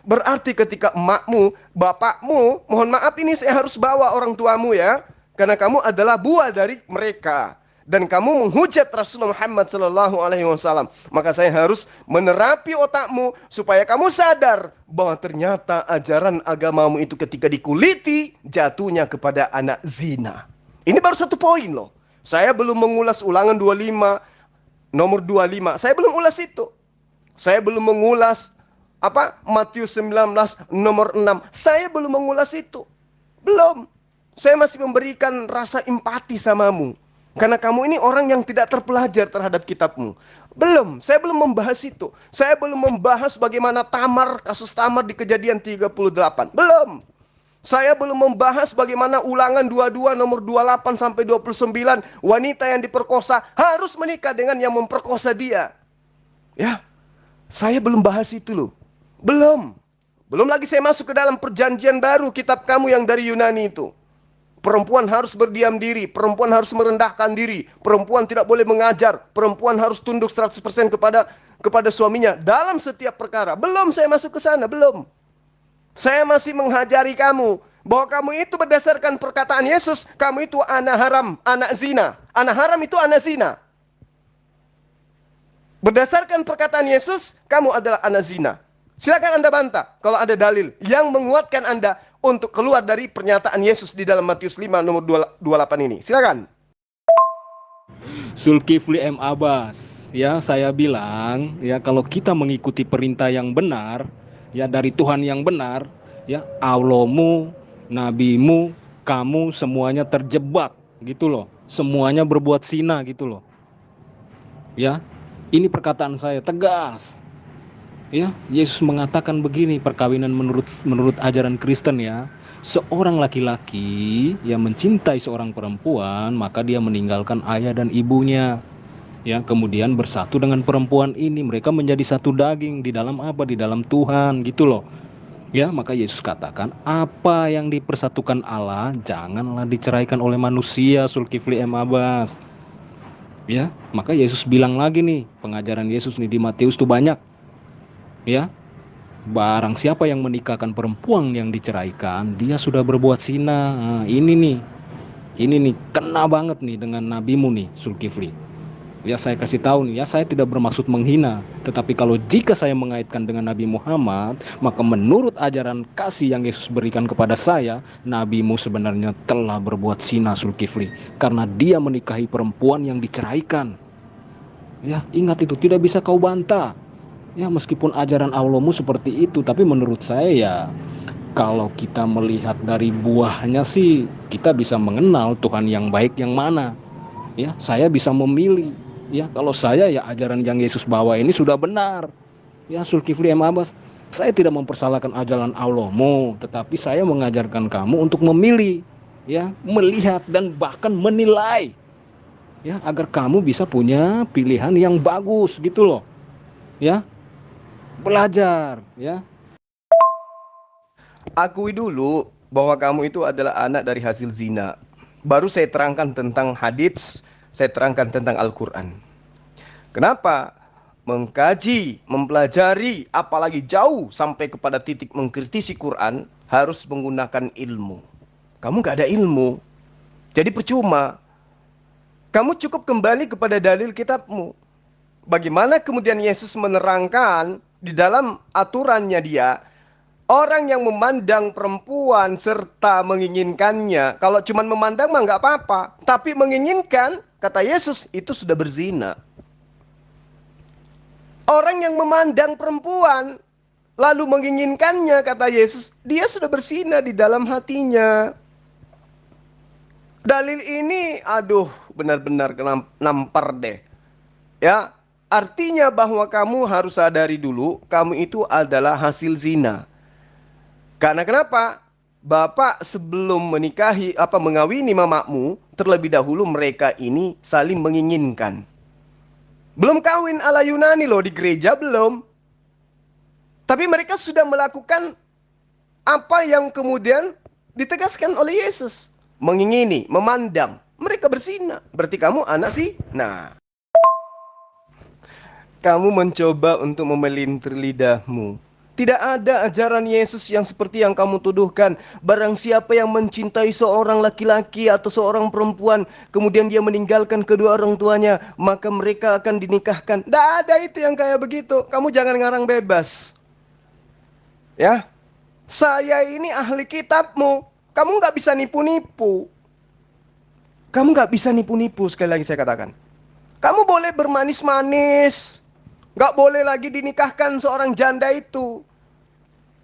Berarti ketika emakmu, bapakmu, mohon maaf ini saya harus bawa orang tuamu ya. Karena kamu adalah buah dari mereka. Dan kamu menghujat Rasulullah Muhammad SAW. Maka saya harus menerapi otakmu supaya kamu sadar bahwa ternyata ajaran agamamu itu ketika dikuliti jatuhnya kepada anak zina. Ini baru satu poin loh. Saya belum mengulas ulangan 25, nomor 25. Saya belum ulas itu. Saya belum mengulas Matius 19 nomor 6. Saya belum mengulas itu. Belum. Saya masih memberikan rasa empati samamu. Karena kamu ini orang yang tidak terpelajar terhadap kitabmu. Belum, saya belum membahas itu. Saya belum membahas bagaimana Tamar, kasus Tamar di Kejadian 38. Belum. Saya belum membahas bagaimana Ulangan 22 nomor 28 sampai 29, wanita yang diperkosa harus menikah dengan yang memperkosa dia. Ya. Saya belum bahas itu loh. Belum. Belum lagi saya masuk ke dalam perjanjian baru kitab kamu yang dari Yunani itu. Perempuan harus berdiam diri, perempuan harus merendahkan diri, perempuan tidak boleh mengajar, perempuan harus tunduk 100% kepada suaminya dalam setiap perkara. Belum saya masuk ke sana, belum. Saya masih menghajari kamu bahwa kamu itu berdasarkan perkataan Yesus, kamu itu anak haram, anak zina. Anak haram itu anak zina. Berdasarkan perkataan Yesus, kamu adalah anak zina. Silakan Anda bantah kalau ada dalil yang menguatkan Anda untuk keluar dari pernyataan Yesus di dalam Matius 5 nomor 28 ini. Silakan. Zulkifli M. Abbas, ya saya bilang ya kalau kita mengikuti perintah yang benar, ya dari Tuhan yang benar, ya Allahmu, nabimu, kamu semuanya terjebak gitu loh. Semuanya berbuat zina gitu loh. Ya, ini perkataan saya tegas. Ya, Yesus mengatakan begini, perkawinan menurut ajaran Kristen ya. Seorang laki-laki yang mencintai seorang perempuan, maka dia meninggalkan ayah dan ibunya. Ya, kemudian bersatu dengan perempuan ini, mereka menjadi satu daging di dalam apa? Di dalam Tuhan, gitu loh. Ya, maka Yesus katakan, apa yang dipersatukan Allah janganlah diceraikan oleh manusia. Zulkifli M. Abbas. Ya, maka Yesus bilang lagi nih, pengajaran Yesus nih di Matius tuh banyak. Ya, barang siapa yang menikahkan perempuan yang diceraikan, dia sudah berbuat zina. Nah, ini nih kena banget nih dengan nabimu nih Zulkifli. Ya saya kasih tahu nih ya, saya tidak bermaksud menghina, tetapi kalau jika saya mengaitkan dengan Nabi Muhammad, maka menurut ajaran kasih yang Yesus berikan kepada saya, nabimu sebenarnya telah berbuat zina Zulkifli, karena dia menikahi perempuan yang diceraikan. Ya, ingat itu, tidak bisa kau bantah. Ya, meskipun ajaran Allahmu seperti itu, tapi menurut saya ya kalau kita melihat dari buahnya sih kita bisa mengenal Tuhan yang baik yang mana. Ya, saya bisa memilih. Ya, kalau saya ya ajaran yang Yesus bawa ini sudah benar. Ya, Zulkifli M. Abbas, saya tidak mempersalahkan ajaran Allahmu, tetapi saya mengajarkan kamu untuk memilih, ya, melihat dan bahkan menilai. Ya, agar kamu bisa punya pilihan yang bagus gitu loh. Ya. Belajar, ya. Akui dulu bahwa kamu itu adalah anak dari hasil zina. Baru saya terangkan tentang hadits, saya terangkan tentang Al-Quran. Kenapa? Mengkaji, mempelajari, apalagi jauh sampai kepada titik mengkritisi Quran, harus menggunakan ilmu. Kamu gak ada ilmu, jadi percuma. Kamu cukup kembali kepada dalil kitabmu. Bagaimana kemudian Yesus menerangkan di dalam aturannya dia, orang yang memandang perempuan serta menginginkannya, kalau cuma memandang mah nggak apa-apa, tapi menginginkan, kata Yesus, itu sudah berzina. Orang yang memandang perempuan lalu menginginkannya, kata Yesus, dia sudah berzina di dalam hatinya. Dalil ini, aduh, benar-benar nampar deh. Ya, artinya bahwa kamu harus sadari dulu, kamu itu adalah hasil zina. Karena kenapa? Bapak sebelum mengawini mamamu, terlebih dahulu mereka ini saling menginginkan. Belum kawin ala Yunani loh, di gereja belum. Tapi mereka sudah melakukan apa yang kemudian ditegaskan oleh Yesus. Mengingini, memandang. Mereka berzina. Berarti kamu anak sih? Nah, kamu mencoba untuk memelintir lidahmu. Tidak ada ajaran Yesus yang seperti yang kamu tuduhkan. Barang siapa yang mencintai seorang laki-laki atau seorang perempuan, kemudian dia meninggalkan kedua orang tuanya, maka mereka akan dinikahkan. Tidak ada itu yang kayak begitu. Kamu jangan ngarang bebas. Ya, saya ini ahli kitabmu. Kamu nggak bisa nipu-nipu. Kamu nggak bisa nipu-nipu, sekali lagi saya katakan. Kamu boleh bermanis-manis. Nggak boleh lagi dinikahkan seorang janda itu.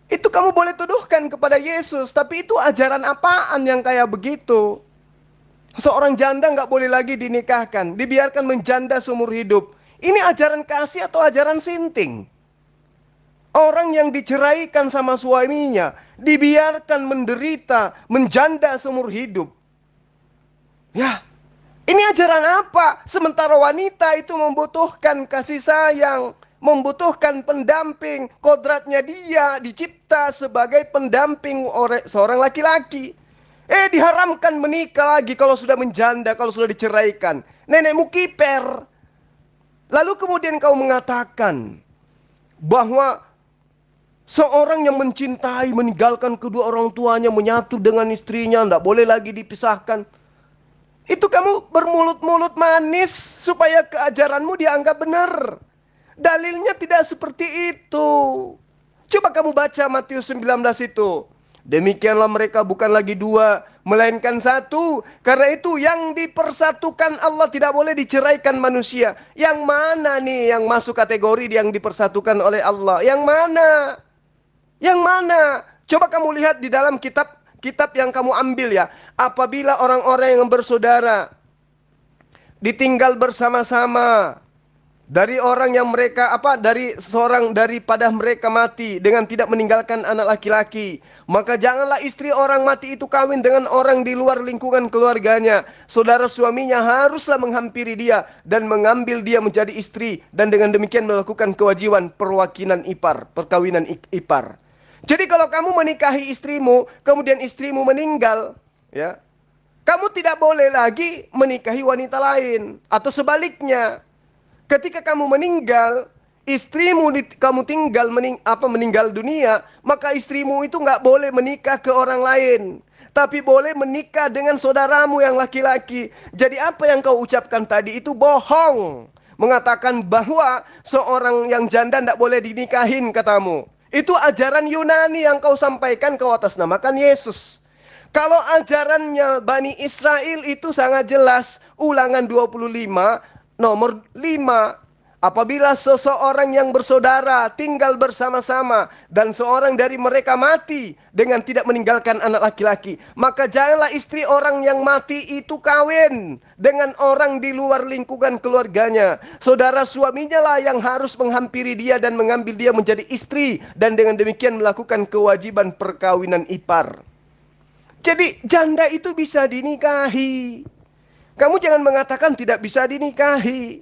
Itu kamu boleh tuduhkan kepada Yesus. Tapi itu ajaran apaan yang kayak begitu? Seorang janda nggak boleh lagi dinikahkan. Dibiarkan menjanda seumur hidup. Ini ajaran kasih atau ajaran sinting? Orang yang diceraikan sama suaminya, dibiarkan menderita, menjanda seumur hidup. Ya, ini ajaran apa? Sementara wanita itu membutuhkan kasih sayang, membutuhkan pendamping. Kodratnya dia dicipta sebagai pendamping oleh seorang laki-laki. Diharamkan menikah lagi kalau sudah menjanda, kalau sudah diceraikan. Nenekmu kiper. Lalu kemudian kau mengatakan bahwa seorang yang mencintai, meninggalkan kedua orang tuanya, menyatu dengan istrinya, tidak boleh lagi dipisahkan. Itu kamu bermulut-mulut manis supaya keajaranmu dianggap benar. Dalilnya tidak seperti itu. Coba kamu baca Matius 19 itu. Demikianlah mereka bukan lagi dua, melainkan satu. Karena itu yang dipersatukan Allah tidak boleh diceraikan manusia. Yang mana nih yang masuk kategori yang dipersatukan oleh Allah? Yang mana? Yang mana? Coba kamu lihat di dalam kitab yang kamu ambil ya. Apabila orang-orang yang bersaudara ditinggal bersama-sama dari orang yang mereka dari seorang daripada mereka mati dengan tidak meninggalkan anak laki-laki, maka janganlah istri orang mati itu kawin dengan orang di luar lingkungan keluarganya. Saudara suaminya haruslah menghampiri dia dan mengambil dia menjadi istri, dan dengan demikian melakukan kewajiban perkawinan ipar. Jadi kalau kamu menikahi istrimu, kemudian istrimu meninggal, ya, kamu tidak boleh lagi menikahi wanita lain. Atau sebaliknya, ketika kamu meninggal, istrimu kamu meninggal dunia, maka istrimu itu nggak boleh menikah ke orang lain, tapi boleh menikah dengan saudaramu yang laki-laki. Jadi apa yang kau ucapkan tadi itu bohong. Mengatakan bahwa seorang yang janda tidak boleh dinikahin katamu. Itu ajaran Yunani yang kau sampaikan, kau atasnamakan Yesus. Kalau ajarannya Bani Israel itu sangat jelas. Ulangan 25 nomor 5. Apabila seseorang yang bersaudara tinggal bersama-sama dan seorang dari mereka mati dengan tidak meninggalkan anak laki-laki, maka janganlah istri orang yang mati itu kawin dengan orang di luar lingkungan keluarganya. Saudara suaminya lah yang harus menghampiri dia dan mengambil dia menjadi istri, dan dengan demikian melakukan kewajiban perkawinan ipar. Jadi janda itu bisa dinikahi. Kamu jangan mengatakan tidak bisa dinikahi.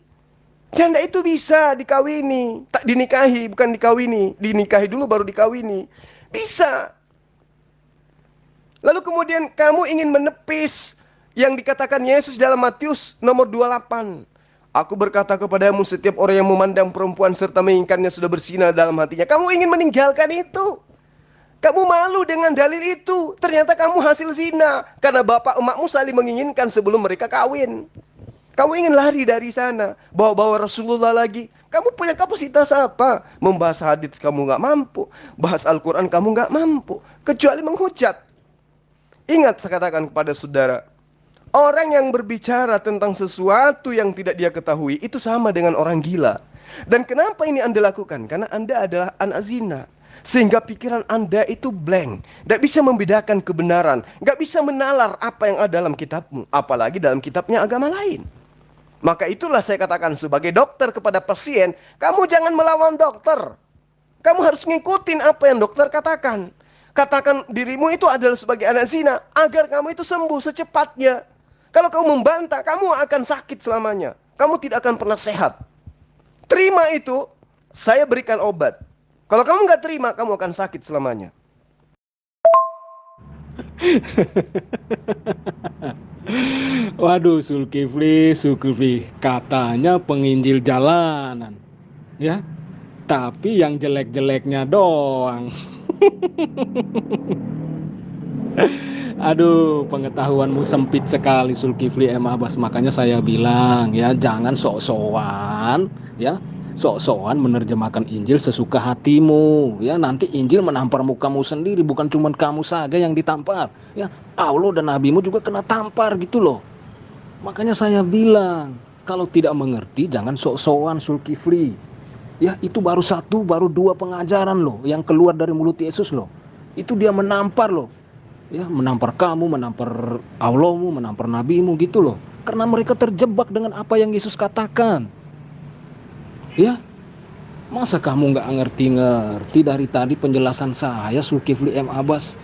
Janda itu bisa dikawini, tak dinikahi, bukan dikawini. Dinikahi dulu baru dikawini. Bisa. Lalu kemudian kamu ingin menepis yang dikatakan Yesus dalam Matius nomor 28. Aku berkata kepadamu, setiap orang yang memandang perempuan serta menginginkannya sudah berzina dalam hatinya. Kamu ingin meninggalkan itu. Kamu malu dengan dalil itu. Ternyata kamu hasil zina. Karena bapak emakmu saling menginginkan sebelum mereka kawin. Kamu ingin lari dari sana. Bawa-bawa Rasulullah lagi. Kamu punya kapasitas apa? Membahas hadits kamu gak mampu. Bahas Al-Quran kamu gak mampu. Kecuali menghujat. Ingat saya katakan kepada saudara. Orang yang berbicara tentang sesuatu yang tidak dia ketahui itu sama dengan orang gila. Dan kenapa ini Anda lakukan? Karena Anda adalah anak zina. Sehingga pikiran Anda itu blank. Tidak bisa membedakan kebenaran. Tidak bisa menalar apa yang ada dalam kitabmu. Apalagi dalam kitabnya agama lain. Maka itulah saya katakan sebagai dokter kepada pasien. Kamu jangan melawan dokter. Kamu harus ngikutin apa yang dokter katakan. Katakan dirimu itu adalah sebagai anak zina. Agar kamu itu sembuh secepatnya. Kalau kamu membantah, kamu akan sakit selamanya. Kamu tidak akan pernah sehat. Terima itu, saya berikan obat. Kalau kamu nggak terima, kamu akan sakit selamanya. Waduh, Zulkifli, katanya penginjil jalanan, ya. Tapi yang jelek-jeleknya doang. Aduh, pengetahuanmu sempit sekali, Zulkifli M. Abbas. Makanya saya bilang, ya, jangan sok-sokan, ya. Sok-sokan menerjemahkan Injil sesuka hatimu, ya. Nanti Injil menampar mukamu sendiri, bukan cuma kamu saja yang ditampar, ya. Allah dan nabimu juga kena tampar gitu loh. Makanya saya bilang, kalau tidak mengerti jangan sok-sokan, Zulkifli. Ya, itu baru satu, baru dua pengajaran loh yang keluar dari mulut Yesus loh. Itu dia menampar loh. Ya, menampar kamu, menampar Allahmu, menampar nabimu gitu loh. Karena mereka terjebak dengan apa yang Yesus katakan. Ya, masa kamu nggak ngerti-ngerti dari tadi penjelasan saya, Zulkifli M. Abbas?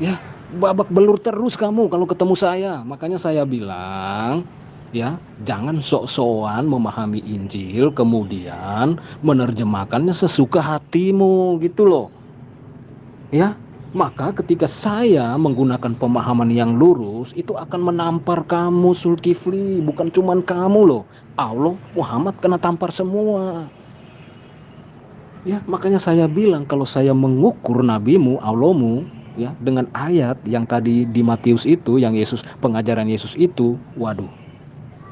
Ya, babak belur terus kamu kalau ketemu saya. Makanya saya bilang, ya, jangan sok-sokan memahami Injil kemudian menerjemahkannya sesuka hatimu gitu loh. Ya, maka ketika saya menggunakan pemahaman yang lurus, itu akan menampar kamu, Zulkifli. Bukan cuman kamu loh. Allah, Muhammad kena tampar semua. Ya, makanya saya bilang kalau saya mengukur nabimu, Allahmu, ya, dengan ayat yang tadi di Matius itu, yang Yesus, pengajaran Yesus itu, waduh,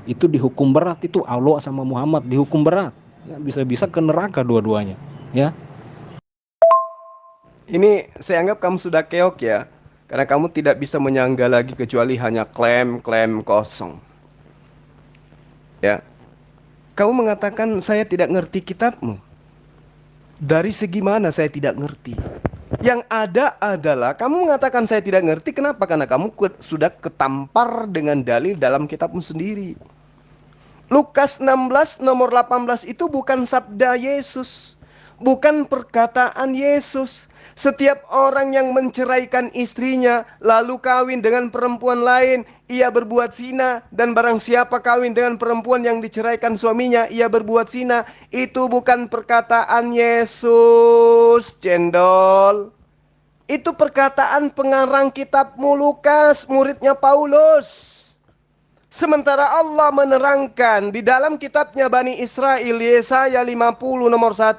itu dihukum berat. Itu Allah sama Muhammad dihukum berat. Ya, bisa-bisa ke neraka dua-duanya. Ya. Ini saya anggap kamu sudah keok ya. Karena kamu tidak bisa menyangga lagi kecuali hanya klaim-klaim kosong. Ya. Kamu mengatakan saya tidak ngerti kitabmu. Dari segi mana saya tidak ngerti? Yang ada adalah kamu mengatakan saya tidak ngerti. Kenapa? Karena kamu sudah ketampar dengan dalil dalam kitabmu sendiri. Lukas 16 nomor 18 itu bukan sabda Yesus. Bukan perkataan Yesus. Setiap orang yang menceraikan istrinya lalu kawin dengan perempuan lain, ia berbuat zina. Dan barang siapa kawin dengan perempuan yang diceraikan suaminya, ia berbuat zina. Itu bukan perkataan Yesus, cendol. Itu perkataan pengarang kitabmu Lukas, muridnya Paulus. Sementara Allah menerangkan di dalam kitabnya Bani Israel, Yesaya 50 nomor 1.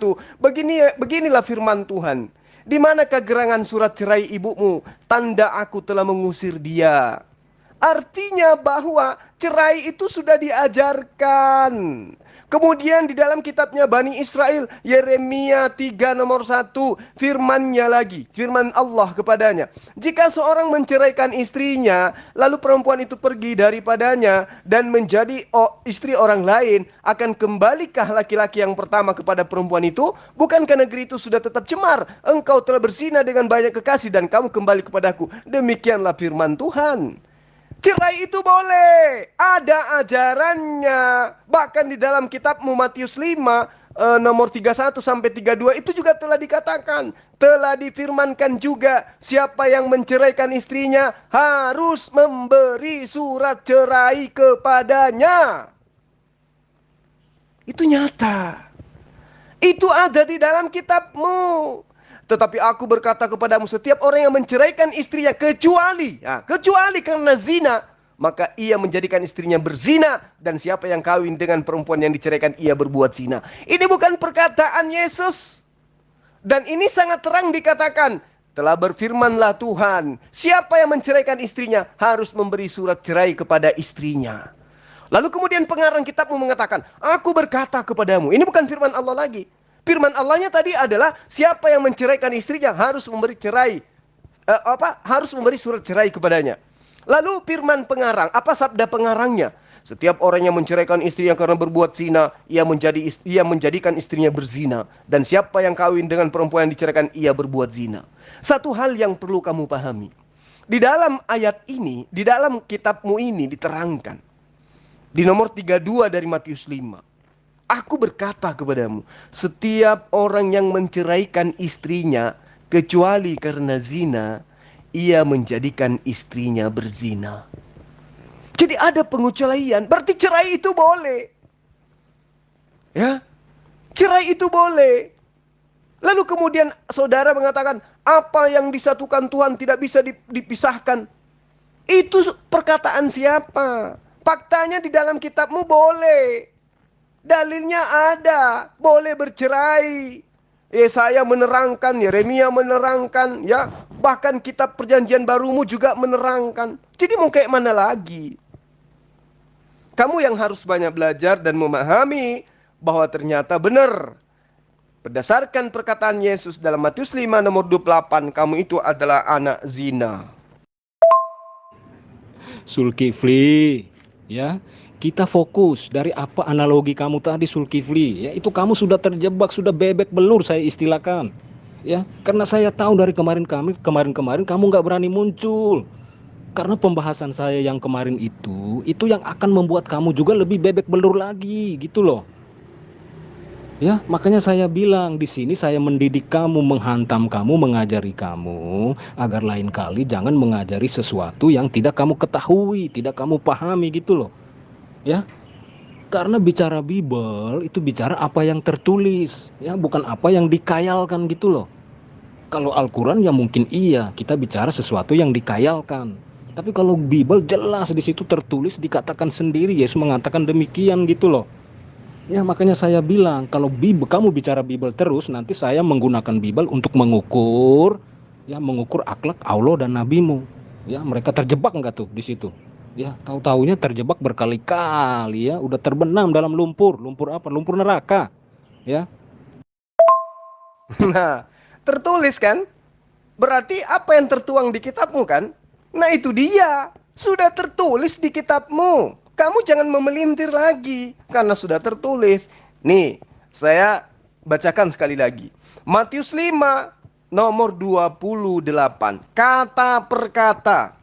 Beginilah firman Tuhan. Di manakah gerangan surat cerai ibumu? Tanda aku telah mengusir dia. Artinya bahwa cerai itu sudah diajarkan. Kemudian di dalam kitabnya Bani Israel, Yeremia 3 nomor 1, firmannya lagi, firman Allah kepadanya. Jika seorang menceraikan istrinya, lalu perempuan itu pergi daripadanya dan menjadi istri orang lain, akan kembalikah laki-laki yang pertama kepada perempuan itu? Bukankah negeri itu sudah tetap cemar? Engkau telah berzina dengan banyak kekasih dan kamu kembali kepadaku. Demikianlah firman Tuhan. Cerai itu boleh, ada ajarannya. Bahkan di dalam kitabmu Matius 5 nomor 31 sampai 32 itu juga telah dikatakan, telah difirmankan juga, siapa yang menceraikan istrinya harus memberi surat cerai kepadanya. Itu nyata. Itu ada di dalam kitabmu. Tetapi aku berkata kepadamu, setiap orang yang menceraikan istrinya kecuali karena zina, maka ia menjadikan istrinya berzina, dan siapa yang kawin dengan perempuan yang diceraikan ia berbuat zina. Ini bukan perkataan Yesus. Dan ini sangat terang dikatakan, telah berfirmanlah Tuhan, siapa yang menceraikan istrinya harus memberi surat cerai kepada istrinya. Lalu kemudian pengarang kitabmu mengatakan, aku berkata kepadamu. Ini bukan firman Allah lagi. Firman Allahnya tadi adalah siapa yang menceraikan istrinya harus memberi cerai, harus memberi surat cerai kepadanya. Lalu firman pengarang, apa sabda pengarangnya? Setiap orang yang menceraikan istrinya karena berbuat zina, ia menjadikan istrinya berzina. Dan siapa yang kawin dengan perempuan yang diceraikan, ia berbuat zina. Satu hal yang perlu kamu pahami. Di dalam ayat ini, di dalam kitabmu ini diterangkan. Di nomor 32 dari Matius 5. Aku berkata kepadamu, setiap orang yang menceraikan istrinya, kecuali karena zina, ia menjadikan istrinya berzina. Jadi ada pengecualian, berarti cerai itu boleh. Ya, cerai itu boleh. Lalu kemudian saudara mengatakan, apa yang disatukan Tuhan tidak bisa dipisahkan. Itu perkataan siapa? Faktanya di dalam kitabmu boleh. Dalilnya ada, boleh bercerai. Yesaya menerangkan, Yeremia menerangkan, ya, bahkan kitab Perjanjian Barumu juga menerangkan. Jadi mau kayak mana lagi? Kamu yang harus banyak belajar dan memahami bahwa ternyata benar. Berdasarkan perkataan Yesus dalam Matius 5 nomor 28, kamu itu adalah anak zina. Zulkifli, ya. Kita fokus dari apa analogi kamu tadi, Zulkifli, ya, itu kamu sudah terjebak, sudah bebek belur saya istilahkan, ya, karena saya tahu dari kemarin kamu nggak berani muncul, karena pembahasan saya yang kemarin itu yang akan membuat kamu juga lebih bebek belur lagi, gitu loh, ya. Makanya saya bilang di sini saya mendidik kamu, menghantam kamu, mengajari kamu agar lain kali jangan mengajari sesuatu yang tidak kamu ketahui, tidak kamu pahami, gitu loh. Ya, karena bicara Bible itu bicara apa yang tertulis, ya, bukan apa yang dikayalkan, gitu loh. Kalau Al-Quran ya mungkin iya, kita bicara sesuatu yang dikayalkan. Tapi kalau Bible jelas di situ tertulis, dikatakan sendiri, Yesus mengatakan demikian, gitu loh. Ya, makanya saya bilang kalau kamu bicara Bible terus, nanti saya menggunakan Bible untuk mengukur, ya, mengukur akhlak Allah dan nabimu. Ya, mereka terjebak enggak tuh di situ? Ya, tahu-taunya terjebak berkali-kali, ya, udah terbenam dalam lumpur apa? Lumpur neraka, ya. Nah, tertulis kan? Berarti apa yang tertuang di kitabmu kan? Nah, itu dia. Sudah tertulis di kitabmu. Kamu jangan memelintir lagi karena sudah tertulis. Nih, saya bacakan sekali lagi. Matius 5 nomor 28. Kata per kata.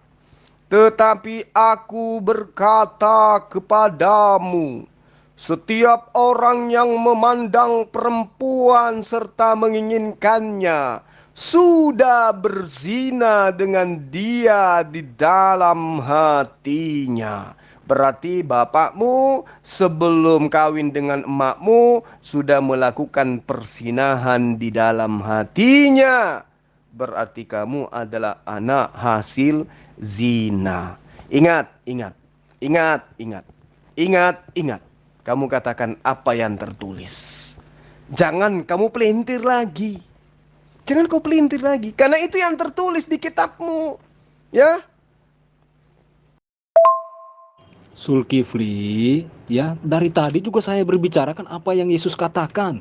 Tetapi aku berkata kepadamu, setiap orang yang memandang perempuan serta menginginkannya, sudah berzina dengan dia di dalam hatinya. Berarti bapakmu sebelum kawin dengan emakmu sudah melakukan persinahan di dalam hatinya. Berarti kamu adalah anak hasil zina. Ingat. Kamu katakan apa yang tertulis. Jangan kamu pelintir lagi. Karena itu yang tertulis di kitabmu. Ya. Zulkifli, ya, dari tadi juga saya berbicarakan apa yang Yesus katakan.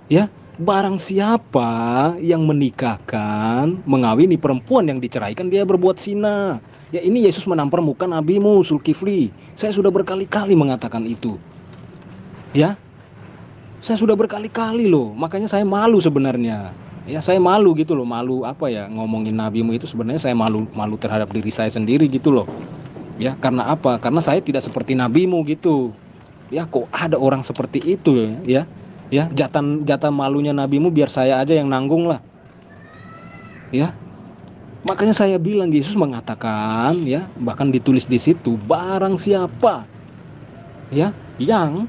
Ya, barang siapa yang menikahkan, mengawini perempuan yang diceraikan, dia berbuat zina. Ya, ini Yesus menampar muka nabimu, Zulkifli. Saya sudah berkali-kali mengatakan itu. Ya, saya sudah berkali-kali loh. Makanya saya malu sebenarnya. Ya, saya malu gitu loh, malu apa ya, ngomongin nabimu itu sebenarnya saya malu terhadap diri saya sendiri, gitu loh. Ya, karena apa? Karena saya tidak seperti nabimu, gitu. Ya, kok ada orang seperti itu, ya. Ya, jatah malunya nabimu biar saya aja yang nanggung lah. Ya. Makanya saya bilang Yesus mengatakan, ya, bahkan ditulis di situ, barang siapa, ya, yang,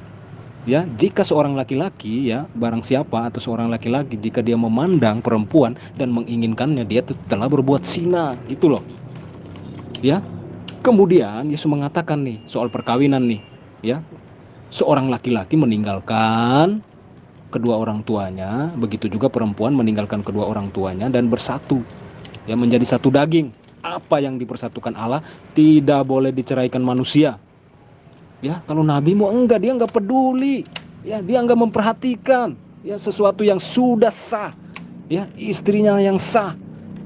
ya, jika seorang laki-laki, ya, barang siapa atau seorang laki-laki jika dia memandang perempuan dan menginginkannya, dia telah berbuat zina, gitu loh. Ya. Kemudian Yesus mengatakan nih soal perkawinan nih, ya. Seorang laki-laki meninggalkan kedua orang tuanya, begitu juga perempuan meninggalkan kedua orang tuanya dan bersatu, ya, menjadi satu daging. Apa yang dipersatukan Allah tidak boleh diceraikan manusia. Ya, kalau Nabi mau enggak, dia enggak peduli. Ya, dia enggak memperhatikan ya sesuatu yang sudah sah. Ya, istrinya yang sah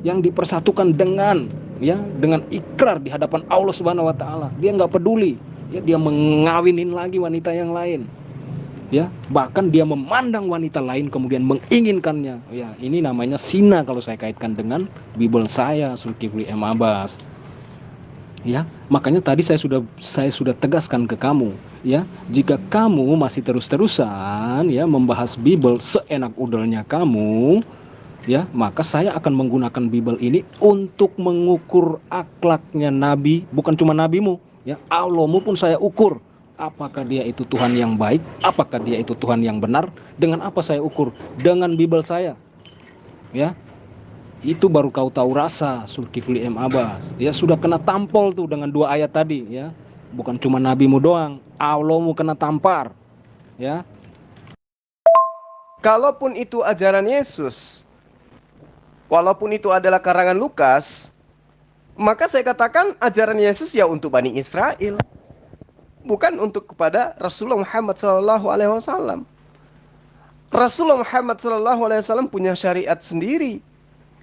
yang dipersatukan dengan ikrar di hadapan Allah Subhanahu wa taala. Dia enggak peduli. Ya, dia mengawinin lagi wanita yang lain. Ya, bahkan dia memandang wanita lain kemudian menginginkannya. Ya, ini namanya zina kalau saya kaitkan dengan Bible saya, Zulkifli M. Abbas. Ya, makanya tadi saya sudah tegaskan ke kamu, ya, jika kamu masih terus-terusan ya membahas Bible seenak udelnya kamu, ya, maka saya akan menggunakan Bible ini untuk mengukur akhlaknya nabi, bukan cuma nabimu, ya, Allahmu pun saya ukur. Apakah dia itu Tuhan yang baik? Apakah dia itu Tuhan yang benar? Dengan apa saya ukur? Dengan Bible saya. Ya. Itu baru kau tahu rasa Zulkifli M. Abbas. Ya, sudah kena tampol tuh dengan 2 ayat tadi, ya. Bukan cuma nabimu doang, Allahmu kena tampar. Ya. Kalaupun itu ajaran Yesus, walaupun itu adalah karangan Lukas, maka saya katakan ajaran Yesus ya untuk Bani Israel, bukan untuk kepada Rasulullah Muhammad SAW. Rasulullah Muhammad SAW punya syariat sendiri,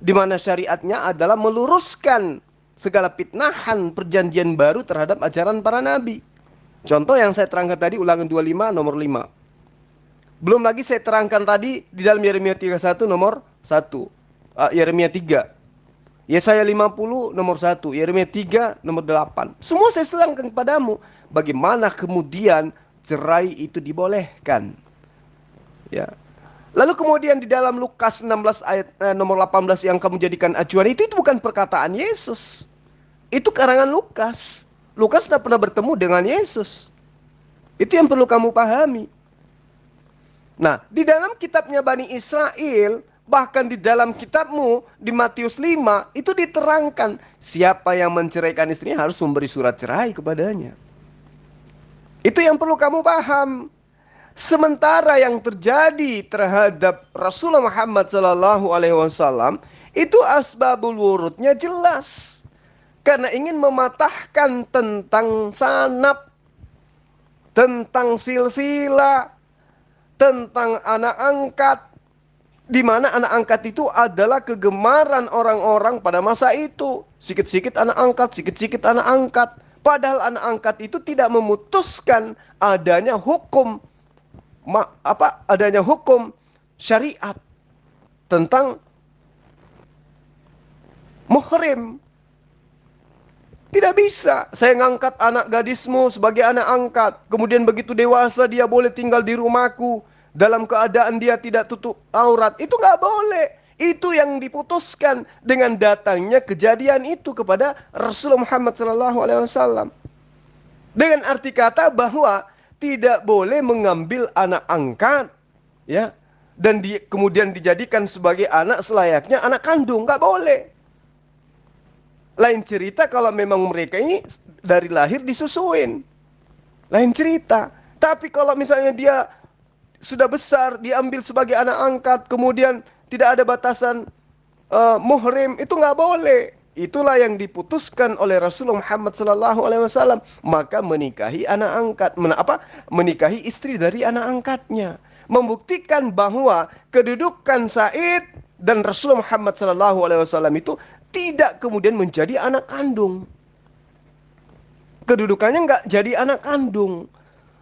di mana syariatnya adalah meluruskan segala fitnahan perjanjian baru terhadap ajaran para nabi. Contoh yang saya terangkan tadi, Ulangan 25 nomor 5. Belum lagi saya terangkan tadi di dalam Yeremia 31 nomor 1. Yeremia 3. Yesaya 50 nomor 1. Yeremia 3 nomor 8. Semua saya terangkan kepadamu bagaimana kemudian cerai itu dibolehkan. Ya. Lalu kemudian di dalam Lukas 16 ayat nomor 18 yang kamu jadikan acuan itu bukan perkataan Yesus. Itu karangan Lukas. Lukas tidak pernah bertemu dengan Yesus. Itu yang perlu kamu pahami. Nah, di dalam kitabnya Bani Israel, bahkan di dalam kitabmu di Matius 5 itu diterangkan siapa yang menceraikan istrinya harus memberi surat cerai kepadanya. Itu yang perlu kamu paham. Sementara yang terjadi terhadap Rasulullah Muhammad SAW itu asbabul wurudnya jelas, karena ingin mematahkan tentang sanab, tentang silsilah, tentang anak angkat, di mana anak angkat itu adalah kegemaran orang-orang pada masa itu. Sikit-sikit anak angkat, sikit-sikit anak angkat. Padahal anak angkat itu tidak memutuskan adanya hukum syariat tentang muhrim. Tidak bisa saya ngangkat anak gadismu sebagai anak angkat, kemudian begitu dewasa dia boleh tinggal di rumahku dalam keadaan dia tidak tutup aurat. Itu nggak boleh. Itu yang diputuskan dengan datangnya kejadian itu kepada Rasulullah Muhammad SAW. Dengan arti kata bahwa tidak boleh mengambil anak angkat, ya, dan kemudian dijadikan sebagai anak selayaknya anak kandung, nggak boleh. Lain cerita kalau memang mereka ini dari lahir disusuin, lain cerita. Tapi kalau misalnya dia sudah besar, diambil sebagai anak angkat, kemudian tidak ada batasan muhrim, itu nggak boleh. Itulah yang diputuskan oleh Rasulullah Muhammad SAW. Maka menikahi anak angkat, menikahi istri dari anak angkatnya, membuktikan bahwa kedudukan Said dan Rasulullah Muhammad SAW itu tidak kemudian menjadi anak kandung. Kedudukannya nggak jadi anak kandung.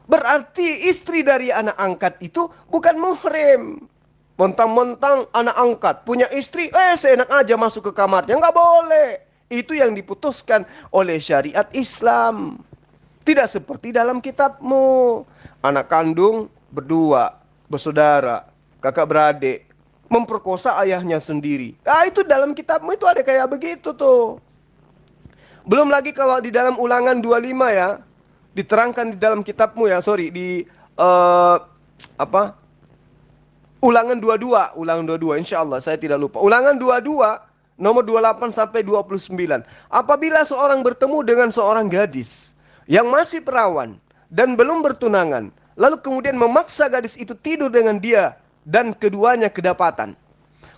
Berarti istri dari anak angkat itu bukan muhrim. Mentang-mentang anak angkat punya istri, seenak aja masuk ke kamarnya, nggak boleh. Itu yang diputuskan oleh syariat Islam. Tidak seperti dalam kitabmu. Anak kandung berdua, bersaudara, kakak beradik, memperkosa ayahnya sendiri. Itu dalam kitabmu itu ada kayak begitu tuh. Belum lagi kalau di dalam Ulangan 25 ya, diterangkan di dalam kitabmu ya, Ulangan 22, insya Allah saya tidak lupa. Ulangan 22 nomor 28 sampai 29. Apabila seorang bertemu dengan seorang gadis yang masih perawan dan belum bertunangan, lalu kemudian memaksa gadis itu tidur dengan dia dan keduanya kedapatan,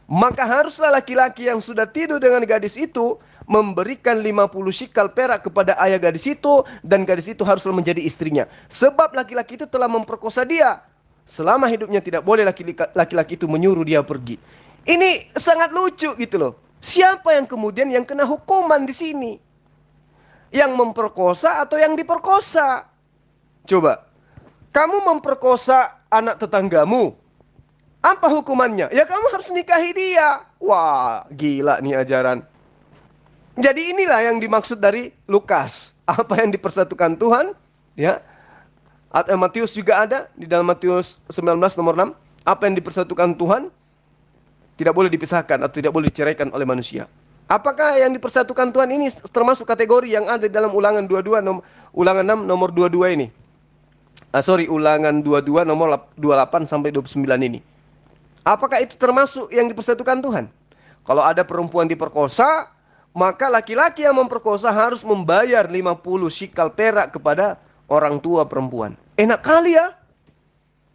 maka haruslah laki-laki yang sudah tidur dengan gadis itu memberikan 50 shikal perak kepada ayah gadis itu, dan gadis itu haruslah menjadi istrinya. Sebab laki-laki itu telah memperkosa dia. Selama hidupnya tidak boleh laki-laki itu menyuruh dia pergi. Ini sangat lucu gitu loh. Siapa yang kemudian yang kena hukuman di sini? Yang memperkosa atau yang diperkosa? Coba, kamu memperkosa anak tetanggamu, apa hukumannya? Ya kamu harus nikahi dia. Wah, gila nih ajaran. Jadi inilah yang dimaksud dari Lukas. Apa yang dipersatukan Tuhan, ya. Matius juga ada di dalam Matius 19 nomor 6. Apa yang dipersatukan Tuhan tidak boleh dipisahkan atau tidak boleh diceraikan oleh manusia. Apakah yang dipersatukan Tuhan ini termasuk kategori yang ada di dalam Ulangan 22 Ulangan 6 nomor 22 ini? Ulangan 22 nomor 28 sampai 29 ini. Apakah itu termasuk yang dipersatukan Tuhan? Kalau ada perempuan diperkosa, maka laki-laki yang memperkosa harus membayar 50 shikal perak kepada orang tua perempuan. Enak kali ya.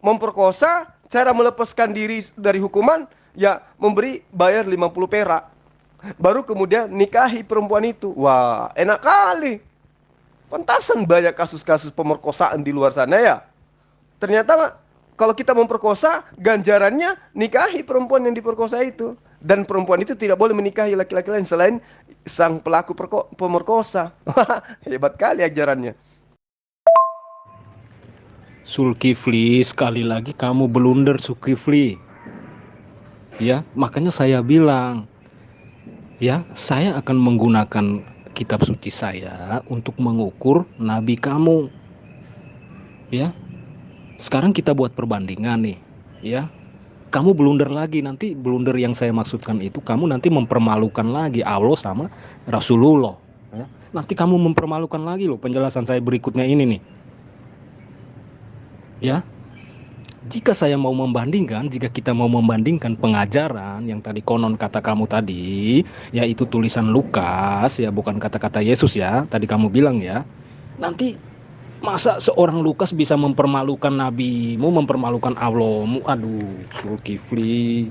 Memperkosa, cara melepaskan diri dari hukuman, ya memberi bayar 50 perak. Baru kemudian nikahi perempuan itu. Wah, enak kali. Pantasan banyak kasus-kasus pemerkosaan di luar sana ya. Ternyata kalau kita memperkosa, ganjarannya nikahi perempuan yang diperkosa itu. Dan perempuan itu tidak boleh menikahi laki-laki lain selain sang pelaku pemerkosa. Hebat kali ajarannya. Zulkifli, sekali lagi kamu blunder, Zulkifli. Ya, makanya saya bilang, ya, saya akan menggunakan kitab suci saya untuk mengukur nabi kamu. Ya. Sekarang kita buat perbandingan nih, ya. Kamu blunder lagi, nanti blunder yang saya maksudkan itu kamu nanti mempermalukan lagi Allah sama Rasulullah. Ya. Nanti kamu mempermalukan lagi loh penjelasan saya berikutnya ini nih. Ya. Jika kita mau membandingkan pengajaran yang tadi konon kata kamu tadi, yaitu tulisan Lukas, ya bukan kata-kata Yesus ya, tadi kamu bilang ya. Nanti masa seorang Lukas bisa mempermalukan nabimu, mempermalukan Allahmu? Aduh, Zulkifli.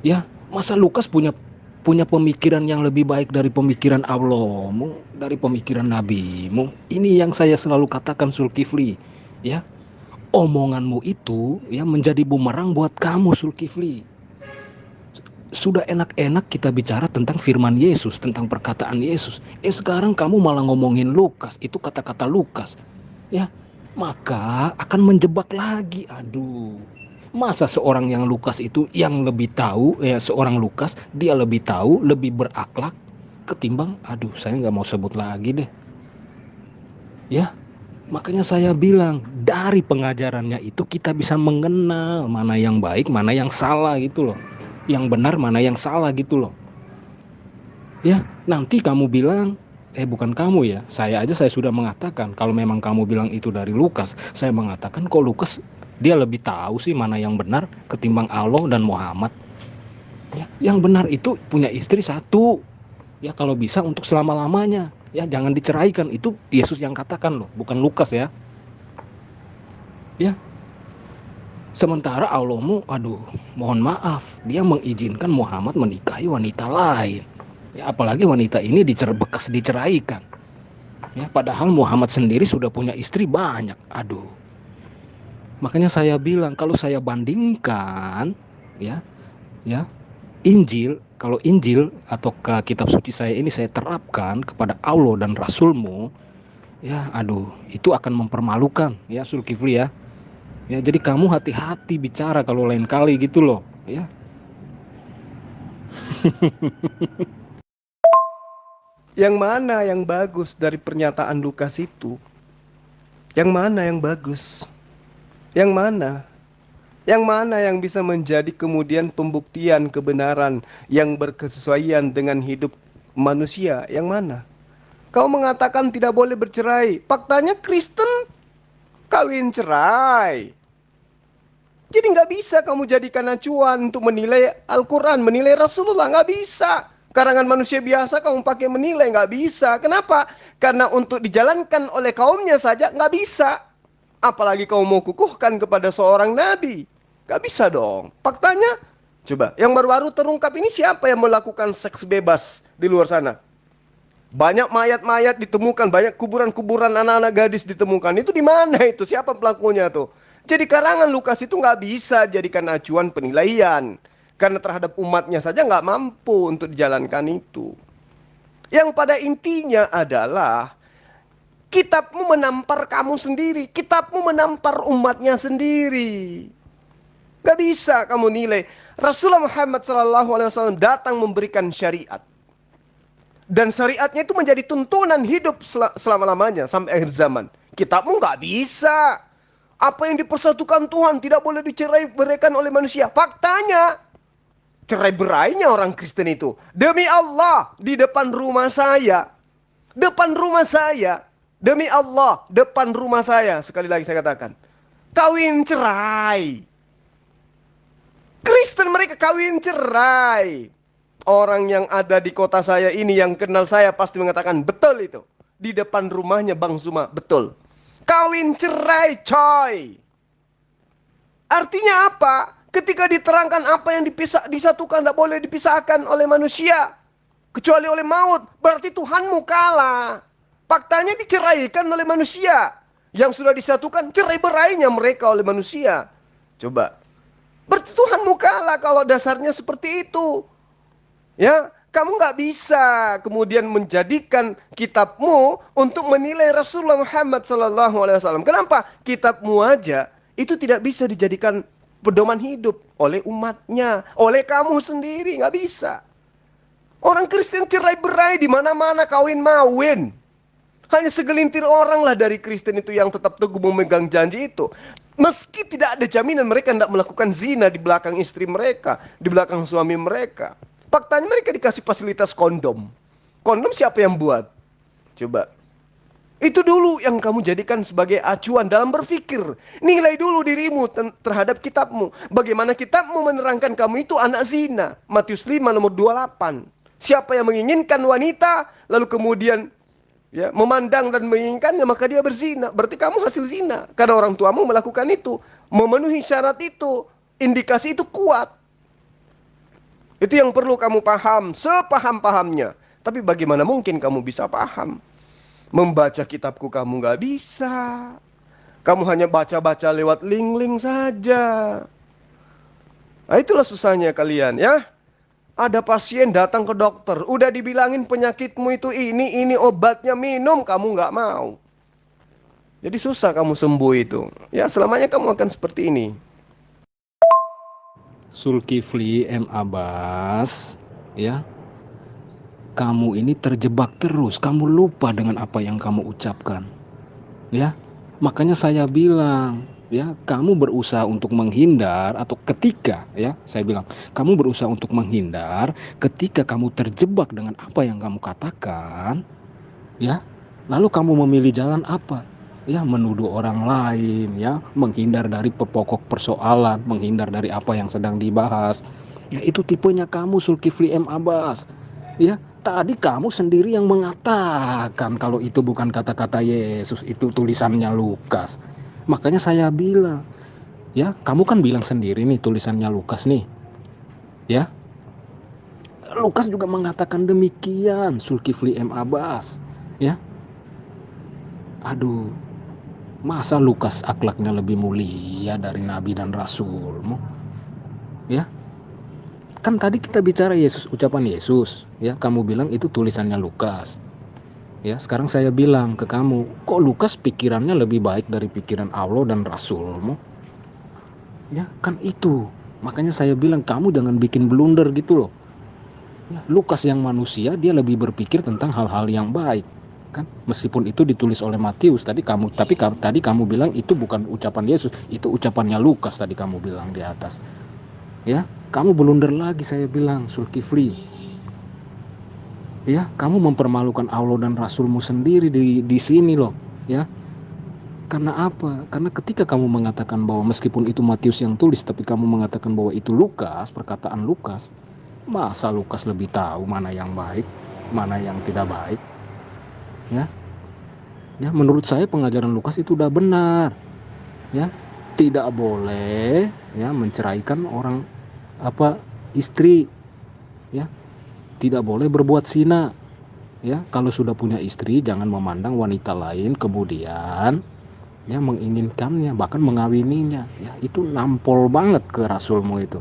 Ya, masa Lukas punya pemikiran yang lebih baik dari pemikiran Allahmu, dari pemikiran nabimu? Ini yang saya selalu katakan, Zulkifli. Ya, omonganmu itu ya menjadi bumerang buat kamu, Zulkifli. Sudah enak-enak kita bicara tentang firman Yesus, tentang perkataan Yesus. Sekarang kamu malah ngomongin Lukas, itu kata-kata Lukas. Ya, maka akan menjebak lagi. Aduh. Masa seorang yang Lukas itu yang lebih tahu, ya seorang Lukas dia lebih tahu, lebih berakhlak ketimbang, aduh saya nggak mau sebut lagi deh. Ya, makanya saya bilang dari pengajarannya itu kita bisa mengenal mana yang baik, mana yang salah gitu loh. Yang benar mana yang salah gitu loh. Ya, nanti kamu bilang, bukan kamu ya, saya sudah mengatakan kalau memang kamu bilang itu dari Lukas, saya mengatakan kok Lukas dia lebih tahu sih mana yang benar ketimbang Allah dan Muhammad. Ya, yang benar itu punya istri satu. Ya, kalau bisa untuk selama-lamanya. Ya, jangan diceraikan, itu Yesus yang katakan loh, bukan Lukas ya. Ya. Sementara Allahmu, aduh, mohon maaf, dia mengizinkan Muhammad menikahi wanita lain. Ya, apalagi wanita ini bekas diceraikan. Ya, padahal Muhammad sendiri sudah punya istri banyak. Aduh. Makanya saya bilang kalau saya bandingkan, ya, Injil, kalau Injil atau ke kitab suci saya ini saya terapkan kepada Allah dan Rasulmu, ya, aduh, itu akan mempermalukan, ya, Zulkifli ya. Ya, jadi kamu hati-hati bicara kalau lain kali gitu loh, ya. Yang mana yang bagus dari pernyataan Lukas itu? Yang mana yang bagus? Yang mana? Yang mana yang bisa menjadi kemudian pembuktian kebenaran yang berkesesuaian dengan hidup manusia? Yang mana? Kau mengatakan tidak boleh bercerai. Faktanya Kristen kawin cerai. Jadi nggak bisa kamu jadikan acuan untuk menilai Al-Quran, menilai Rasulullah, nggak bisa. Karangan manusia biasa kamu pakai menilai, nggak bisa. Kenapa? Karena untuk dijalankan oleh kaumnya saja nggak bisa. Apalagi kamu mau kukuhkan kepada seorang nabi. Nggak bisa dong. Faktanya, coba, yang baru-baru terungkap ini siapa yang melakukan seks bebas di luar sana? Banyak mayat-mayat ditemukan, banyak kuburan-kuburan anak-anak gadis ditemukan. Itu di mana itu? Siapa pelakunya tuh? Jadi karangan Lukas itu nggak bisa jadikan acuan penilaian. Karena terhadap umatnya saja nggak mampu untuk dijalankan itu. Yang pada intinya adalah kitabmu menampar kamu sendiri. Kitabmu menampar umatnya sendiri. Gak bisa kamu nilai. Rasulullah Muhammad SAW datang memberikan syariat. Dan syariatnya itu menjadi tuntunan hidup selama-lamanya sampai akhir zaman. Kitabmu nggak bisa. Apa yang dipersatukan Tuhan tidak boleh dicerai beraikan oleh manusia. Faktanya, cerai berainya orang Kristen itu. Demi Allah, di depan rumah saya. Depan rumah saya. Demi Allah, depan rumah saya. Sekali lagi saya katakan. Kawin cerai. Kristen mereka kawin cerai. Orang yang ada di kota saya ini yang kenal saya pasti mengatakan betul itu. Di depan rumahnya Bang Zuma, betul. Kawin cerai coy. Artinya apa? Ketika diterangkan apa yang disatukan tidak boleh dipisahkan oleh manusia. Kecuali oleh maut. Berarti Tuhanmu kalah. Faktanya diceraikan oleh manusia. Yang sudah disatukan cerai berainya mereka oleh manusia. Coba. Berarti Tuhanmu kalah kalau dasarnya seperti itu. Ya, kamu nggak bisa kemudian menjadikan kitabmu untuk menilai Rasulullah Muhammad SAW. Kenapa? Kitabmu aja itu tidak bisa dijadikan pedoman hidup oleh umatnya, oleh kamu sendiri, nggak bisa. Orang Kristen cerai berai di mana-mana, kawin mawin. Hanya segelintir orang lah dari Kristen itu yang tetap teguh memegang janji itu. Meski tidak ada jaminan mereka tidak melakukan zina di belakang istri mereka, di belakang suami mereka. Faktanya mereka dikasih fasilitas kondom. Kondom siapa yang buat? Coba. Itu dulu yang kamu jadikan sebagai acuan dalam berpikir. Nilai dulu dirimu terhadap kitabmu. Bagaimana kitabmu menerangkan kamu itu anak zina. Matius 5 nomor 28. Siapa yang menginginkan wanita, lalu kemudian ya, memandang dan menginginkannya, maka dia berzina. Berarti kamu hasil zina. Karena orang tuamu melakukan itu. Memenuhi syarat itu. Indikasi itu kuat. Itu yang perlu kamu paham, sepaham-pahamnya. Tapi bagaimana mungkin kamu bisa paham? Membaca kitabku kamu gak bisa. Kamu hanya baca-baca lewat link-link saja. Nah itulah susahnya kalian ya. Ada pasien datang ke dokter. Udah dibilangin penyakitmu itu ini obatnya minum. Kamu gak mau. Jadi susah kamu sembuh itu. Ya selamanya kamu akan seperti ini. Zulkifli M. Abbas, ya, kamu ini terjebak terus, kamu lupa dengan apa yang kamu ucapkan, ya, makanya saya bilang, ya, kamu berusaha untuk menghindar atau ketika, ya, saya bilang, kamu berusaha untuk menghindar ketika kamu terjebak dengan apa yang kamu katakan, ya, lalu kamu memilih jalan apa? Ya, menuduh orang lain, ya, menghindar dari pokok persoalan, menghindar dari apa yang sedang dibahas. Ya, itu tipenya kamu, Zulkifli M. Abbas. Ya, tadi kamu sendiri yang mengatakan kalau itu bukan kata-kata Yesus, itu tulisannya Lukas. Makanya saya bilang, ya, kamu kan bilang sendiri nih tulisannya Lukas nih. Ya. Lukas juga mengatakan demikian, Zulkifli M. Abbas. Ya. Aduh. Masa Lukas akhlaknya lebih mulia dari Nabi dan Rasulmu? Ya, kan tadi kita bicara Yesus, ucapan Yesus. Ya, kamu bilang itu tulisannya Lukas. Ya, sekarang saya bilang ke kamu, kok Lukas pikirannya lebih baik dari pikiran Allah dan Rasulmu? Ya, kan itu. Makanya saya bilang kamu jangan bikin blunder gitu loh. Ya, Lukas yang manusia dia lebih berpikir tentang hal-hal yang baik. Kan meskipun itu ditulis oleh Matius tadi kamu bilang itu bukan ucapan Yesus, itu ucapannya Lukas tadi kamu bilang di atas. Ya, kamu blunder lagi saya bilang, Zulkifli. Ya, kamu mempermalukan Allah dan Rasulmu sendiri di sini loh, ya. Karena apa? Karena ketika kamu mengatakan bahwa meskipun itu Matius yang tulis, tapi kamu mengatakan bahwa itu Lukas, perkataan Lukas, masa Lukas lebih tahu mana yang baik, mana yang tidak baik? Ya, ya menurut saya pengajaran Lukas itu udah benar. Ya, tidak boleh ya menceraikan orang istri, ya, tidak boleh berbuat zina. Ya, kalau sudah punya istri jangan memandang wanita lain kemudian ya menginginkannya, bahkan mengawininya. Ya, itu nampol banget ke rasulmu itu.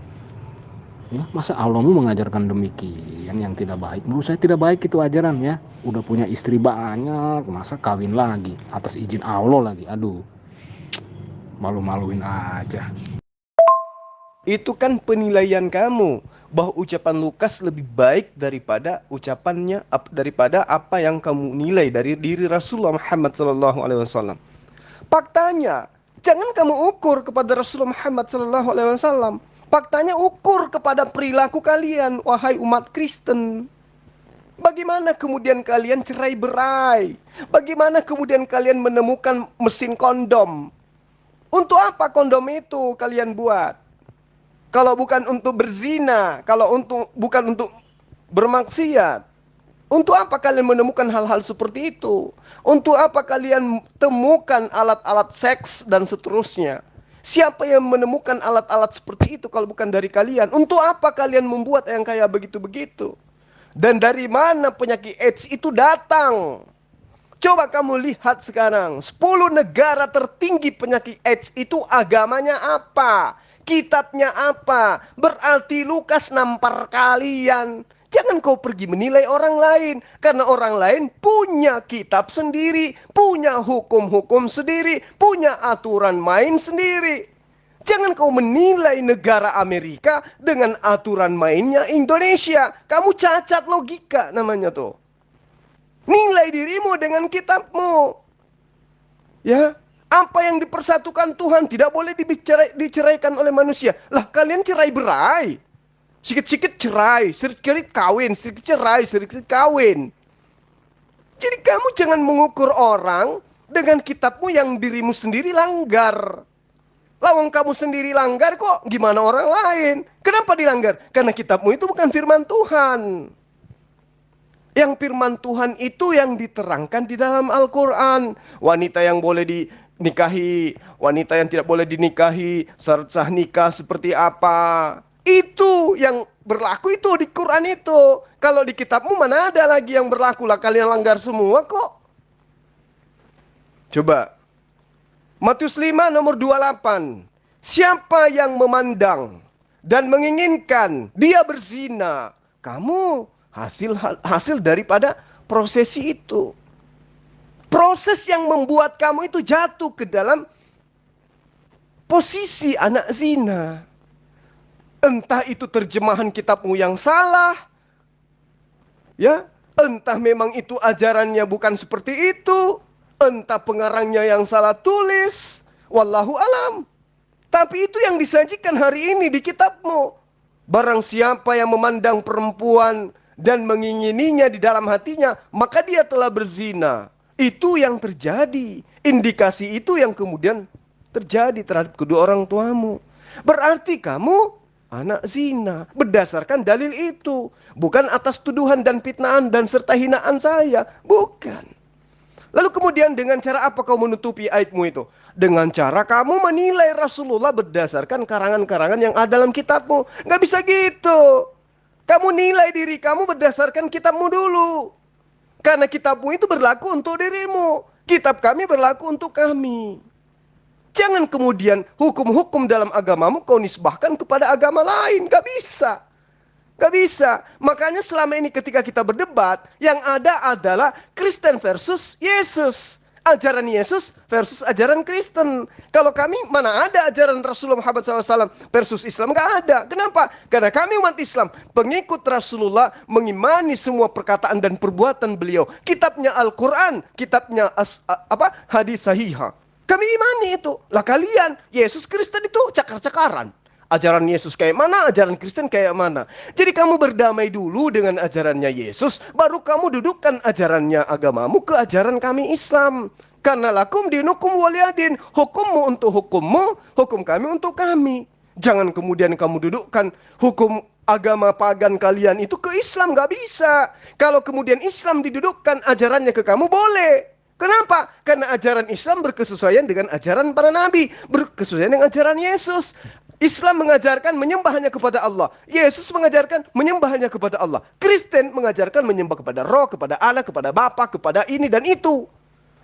Ya, masa Allahmu mengajarkan demikian yang tidak baik? Menurut saya tidak baik itu ajaran ya. Udah punya istri banyak, masa kawin lagi atas izin Allah lagi. Aduh, malu-maluin aja. Itu kan penilaian kamu bahwa ucapan Lukas lebih baik daripada daripada apa yang kamu nilai dari diri Rasulullah Muhammad SAW. Faktanya, jangan kamu ukur kepada Rasulullah Muhammad SAW. Faktanya ukur kepada perilaku kalian, wahai umat Kristen. Bagaimana kemudian kalian cerai berai? Bagaimana kemudian kalian menemukan mesin kondom? Untuk apa kondom itu kalian buat? Kalau bukan untuk berzina, bukan untuk bermaksiat. Untuk apa kalian menemukan hal-hal seperti itu? Untuk apa kalian temukan alat-alat seks dan seterusnya? Siapa yang menemukan alat-alat seperti itu kalau bukan dari kalian? Untuk apa kalian membuat yang kayak begitu-begitu? Dan dari mana penyakit AIDS itu datang? Coba kamu lihat sekarang, 10 negara tertinggi penyakit AIDS itu agamanya apa? Kitabnya apa? Berarti Lukas nampar kalian. Jangan kau pergi menilai orang lain. Karena orang lain punya kitab sendiri. Punya hukum-hukum sendiri. Punya aturan main sendiri. Jangan kau menilai negara Amerika dengan aturan mainnya Indonesia. Kamu cacat logika namanya tuh. Nilai dirimu dengan kitabmu. Ya, apa yang dipersatukan Tuhan tidak boleh diceraikan oleh manusia. Lah kalian cerai berai. Sikit-sikit cerai, sedikit kawin, sedikit cerai, sedikit kawin. Jadi kamu jangan mengukur orang dengan kitabmu yang dirimu sendiri langgar. Lawang kamu sendiri langgar kok, gimana orang lain? Kenapa dilanggar? Karena kitabmu itu bukan firman Tuhan. Yang firman Tuhan itu yang diterangkan di dalam Al-Quran. Wanita yang boleh dinikahi, wanita yang tidak boleh dinikahi, syarat sah nikah seperti apa. Itu yang berlaku itu di Quran itu. Kalau di kitabmu mana ada lagi yang berlaku lah. Kalian langgar semua kok. Coba. Matius 5 nomor 28. Siapa yang memandang dan menginginkan dia berzina. Kamu hasil daripada prosesi itu. Proses yang membuat kamu itu jatuh ke dalam posisi anak zina. Entah itu terjemahan kitabmu yang salah. Ya, entah memang itu ajarannya bukan seperti itu. Entah pengarangnya yang salah tulis. Wallahu alam. Tapi itu yang disajikan hari ini di kitabmu. Barang siapa yang memandang perempuan dan mengingininya di dalam hatinya, maka dia telah berzina. Itu yang terjadi. Indikasi itu yang kemudian terjadi terhadap kedua orang tuamu. Berarti kamu anak zina berdasarkan dalil itu, bukan atas tuduhan dan fitnaan dan serta hinaan saya, bukan. Lalu kemudian dengan cara apa kau menutupi aibmu itu? Dengan cara kamu menilai Rasulullah berdasarkan karangan-karangan yang ada dalam kitabmu. Gak bisa gitu. Kamu nilai diri kamu berdasarkan kitabmu dulu. Karena kitabmu itu berlaku untuk dirimu. Kitab kami berlaku untuk kami. Jangan kemudian hukum-hukum dalam agamamu kau nisbahkan kepada agama lain. Gak bisa. Gak bisa. Makanya selama ini ketika kita berdebat, yang ada adalah Kristen versus Yesus. Ajaran Yesus versus ajaran Kristen. Kalau kami mana ada ajaran Rasulullah Muhammad SAW versus Islam? Gak ada. Kenapa? Karena kami umat Islam, pengikut Rasulullah, mengimani semua perkataan dan perbuatan beliau. Kitabnya Al-Quran, kitabnya hadis sahihah. Kami imani itu. Lah kalian, Yesus Kristen itu cakar-cakaran. Ajaran Yesus kayak mana, ajaran Kristen kayak mana. Jadi kamu berdamai dulu dengan ajarannya Yesus, baru kamu dudukkan ajarannya agamamu ke ajaran kami Islam. Karena lakum dinukum waliyadin. Hukummu untuk hukummu, hukum kami untuk kami. Jangan kemudian kamu dudukkan hukum agama pagan kalian itu ke Islam. Gak bisa. Kalau kemudian Islam didudukkan ajarannya ke kamu, boleh. Kenapa? Karena ajaran Islam berkesesuaian dengan ajaran para nabi. Berkesesuaian dengan ajaran Yesus. Islam mengajarkan menyembah hanya kepada Allah. Yesus mengajarkan menyembah hanya kepada Allah. Kristen mengajarkan menyembah kepada roh, kepada anak, kepada bapa, kepada ini dan itu.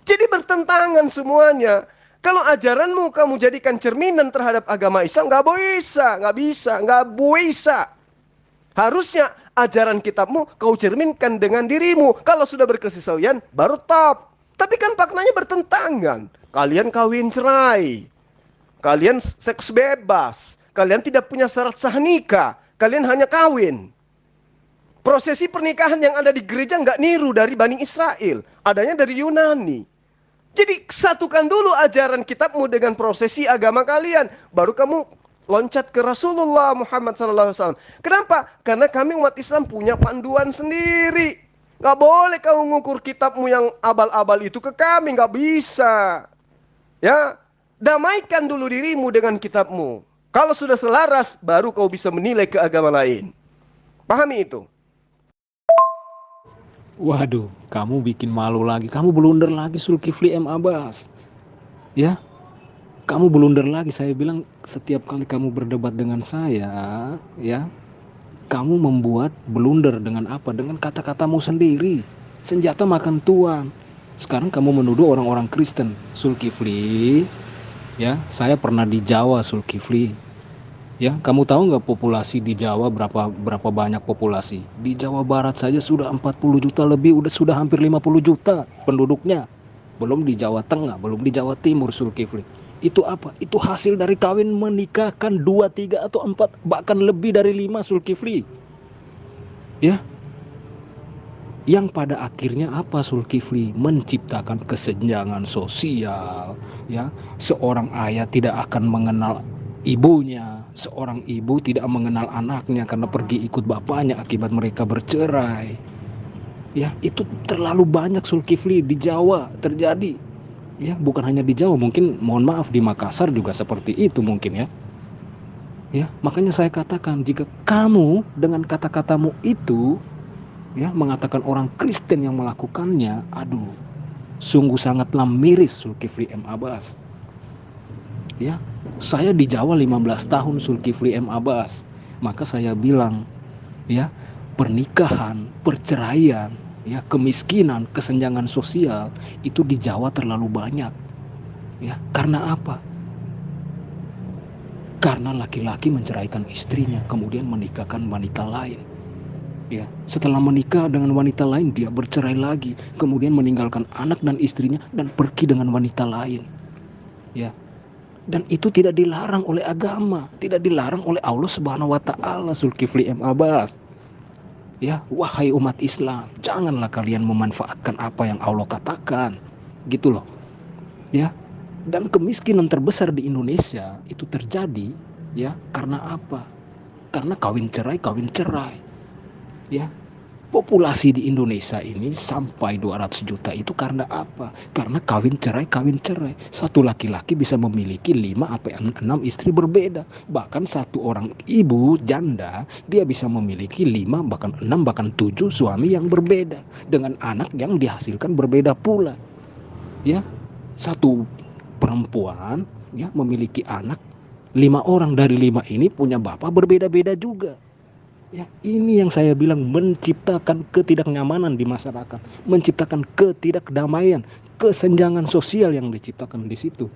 Jadi bertentangan semuanya. Kalau ajaranmu kamu jadikan cerminan terhadap agama Islam, nggak bisa. Harusnya ajaran kitabmu kau cerminkan dengan dirimu. Kalau sudah berkesesuaian, baru top. Tapi kan faktanya bertentangan. Kalian kawin cerai. Kalian seks bebas. Kalian tidak punya syarat sah nikah. Kalian hanya kawin. Prosesi pernikahan yang ada di gereja nggak niru dari Bani Israel. Adanya dari Yunani. Jadi satukan dulu ajaran kitabmu dengan prosesi agama kalian. Baru kamu loncat ke Rasulullah Muhammad SAW. Kenapa? Karena kami umat Islam punya panduan sendiri. Gak boleh kamu mengukur kitabmu yang abal-abal itu ke kami. Gak bisa. Ya, damaikan dulu dirimu dengan kitabmu. Kalau sudah selaras, baru kau bisa menilai ke agama lain. Pahami itu? Waduh, kamu bikin malu lagi. Kamu blunder lagi, Zulkifli M. Abbas. Ya, kamu blunder lagi. Saya bilang setiap kali kamu berdebat dengan saya, ya, kamu membuat blunder dengan apa? Dengan kata-katamu sendiri. Senjata makan tuan. Sekarang kamu menuduh orang-orang Kristen. Zulkifli, ya, saya pernah di Jawa, Zulkifli. Ya, kamu tahu nggak populasi di Jawa berapa banyak populasi? Di Jawa Barat saja sudah 40 juta lebih, sudah hampir 50 juta penduduknya. Belum di Jawa Tengah, belum di Jawa Timur, Zulkifli. Itu apa? Itu hasil dari kawin menikahkan 2, 3 atau 4, bahkan lebih dari 5, Zulkifli. Ya. Yang pada akhirnya apa, Zulkifli? Menciptakan kesenjangan sosial, ya. Seorang ayah tidak akan mengenal ibunya, seorang ibu tidak mengenal anaknya karena pergi ikut bapaknya akibat mereka bercerai. Ya, itu terlalu banyak, Zulkifli, di Jawa terjadi. Ya, bukan hanya di Jawa, mungkin mohon maaf di Makassar juga seperti itu mungkin ya. Ya, makanya saya katakan jika kamu dengan kata-katamu itu ya mengatakan orang Kristen yang melakukannya, aduh, sungguh sangatlah miris, Zulkifli M. Abbas. Ya, saya di Jawa 15 tahun, Zulkifli M. Abbas. Maka saya bilang, ya, pernikahan, perceraian, ya, kemiskinan, kesenjangan sosial itu di Jawa terlalu banyak. Ya, karena apa? Karena laki-laki menceraikan istrinya, kemudian menikahkan wanita lain. Ya, setelah menikah dengan wanita lain, dia bercerai lagi, kemudian meninggalkan anak dan istrinya dan pergi dengan wanita lain. Ya. Dan itu tidak dilarang oleh agama, tidak dilarang oleh Allah Subhanahu wa taala, Zulkifli M. Abbas. Ya, wahai umat Islam, janganlah kalian memanfaatkan apa yang Allah katakan. Gitu loh. Ya. Dan kemiskinan terbesar di Indonesia itu terjadi ya karena apa? Karena kawin cerai. Ya. Populasi di Indonesia ini sampai 200 juta itu karena apa? Karena kawin cerai. Satu laki-laki bisa memiliki 5-6 istri berbeda. Bahkan satu orang ibu janda, dia bisa memiliki 5, bahkan 6, bahkan 7 suami yang berbeda. Dengan anak yang dihasilkan berbeda pula. Ya, satu perempuan ya memiliki anak 5 orang, dari 5 ini punya bapak berbeda-beda juga. Ya, ini yang saya bilang menciptakan ketidaknyamanan di masyarakat, menciptakan ketidakdamaian, kesenjangan sosial yang diciptakan di situ.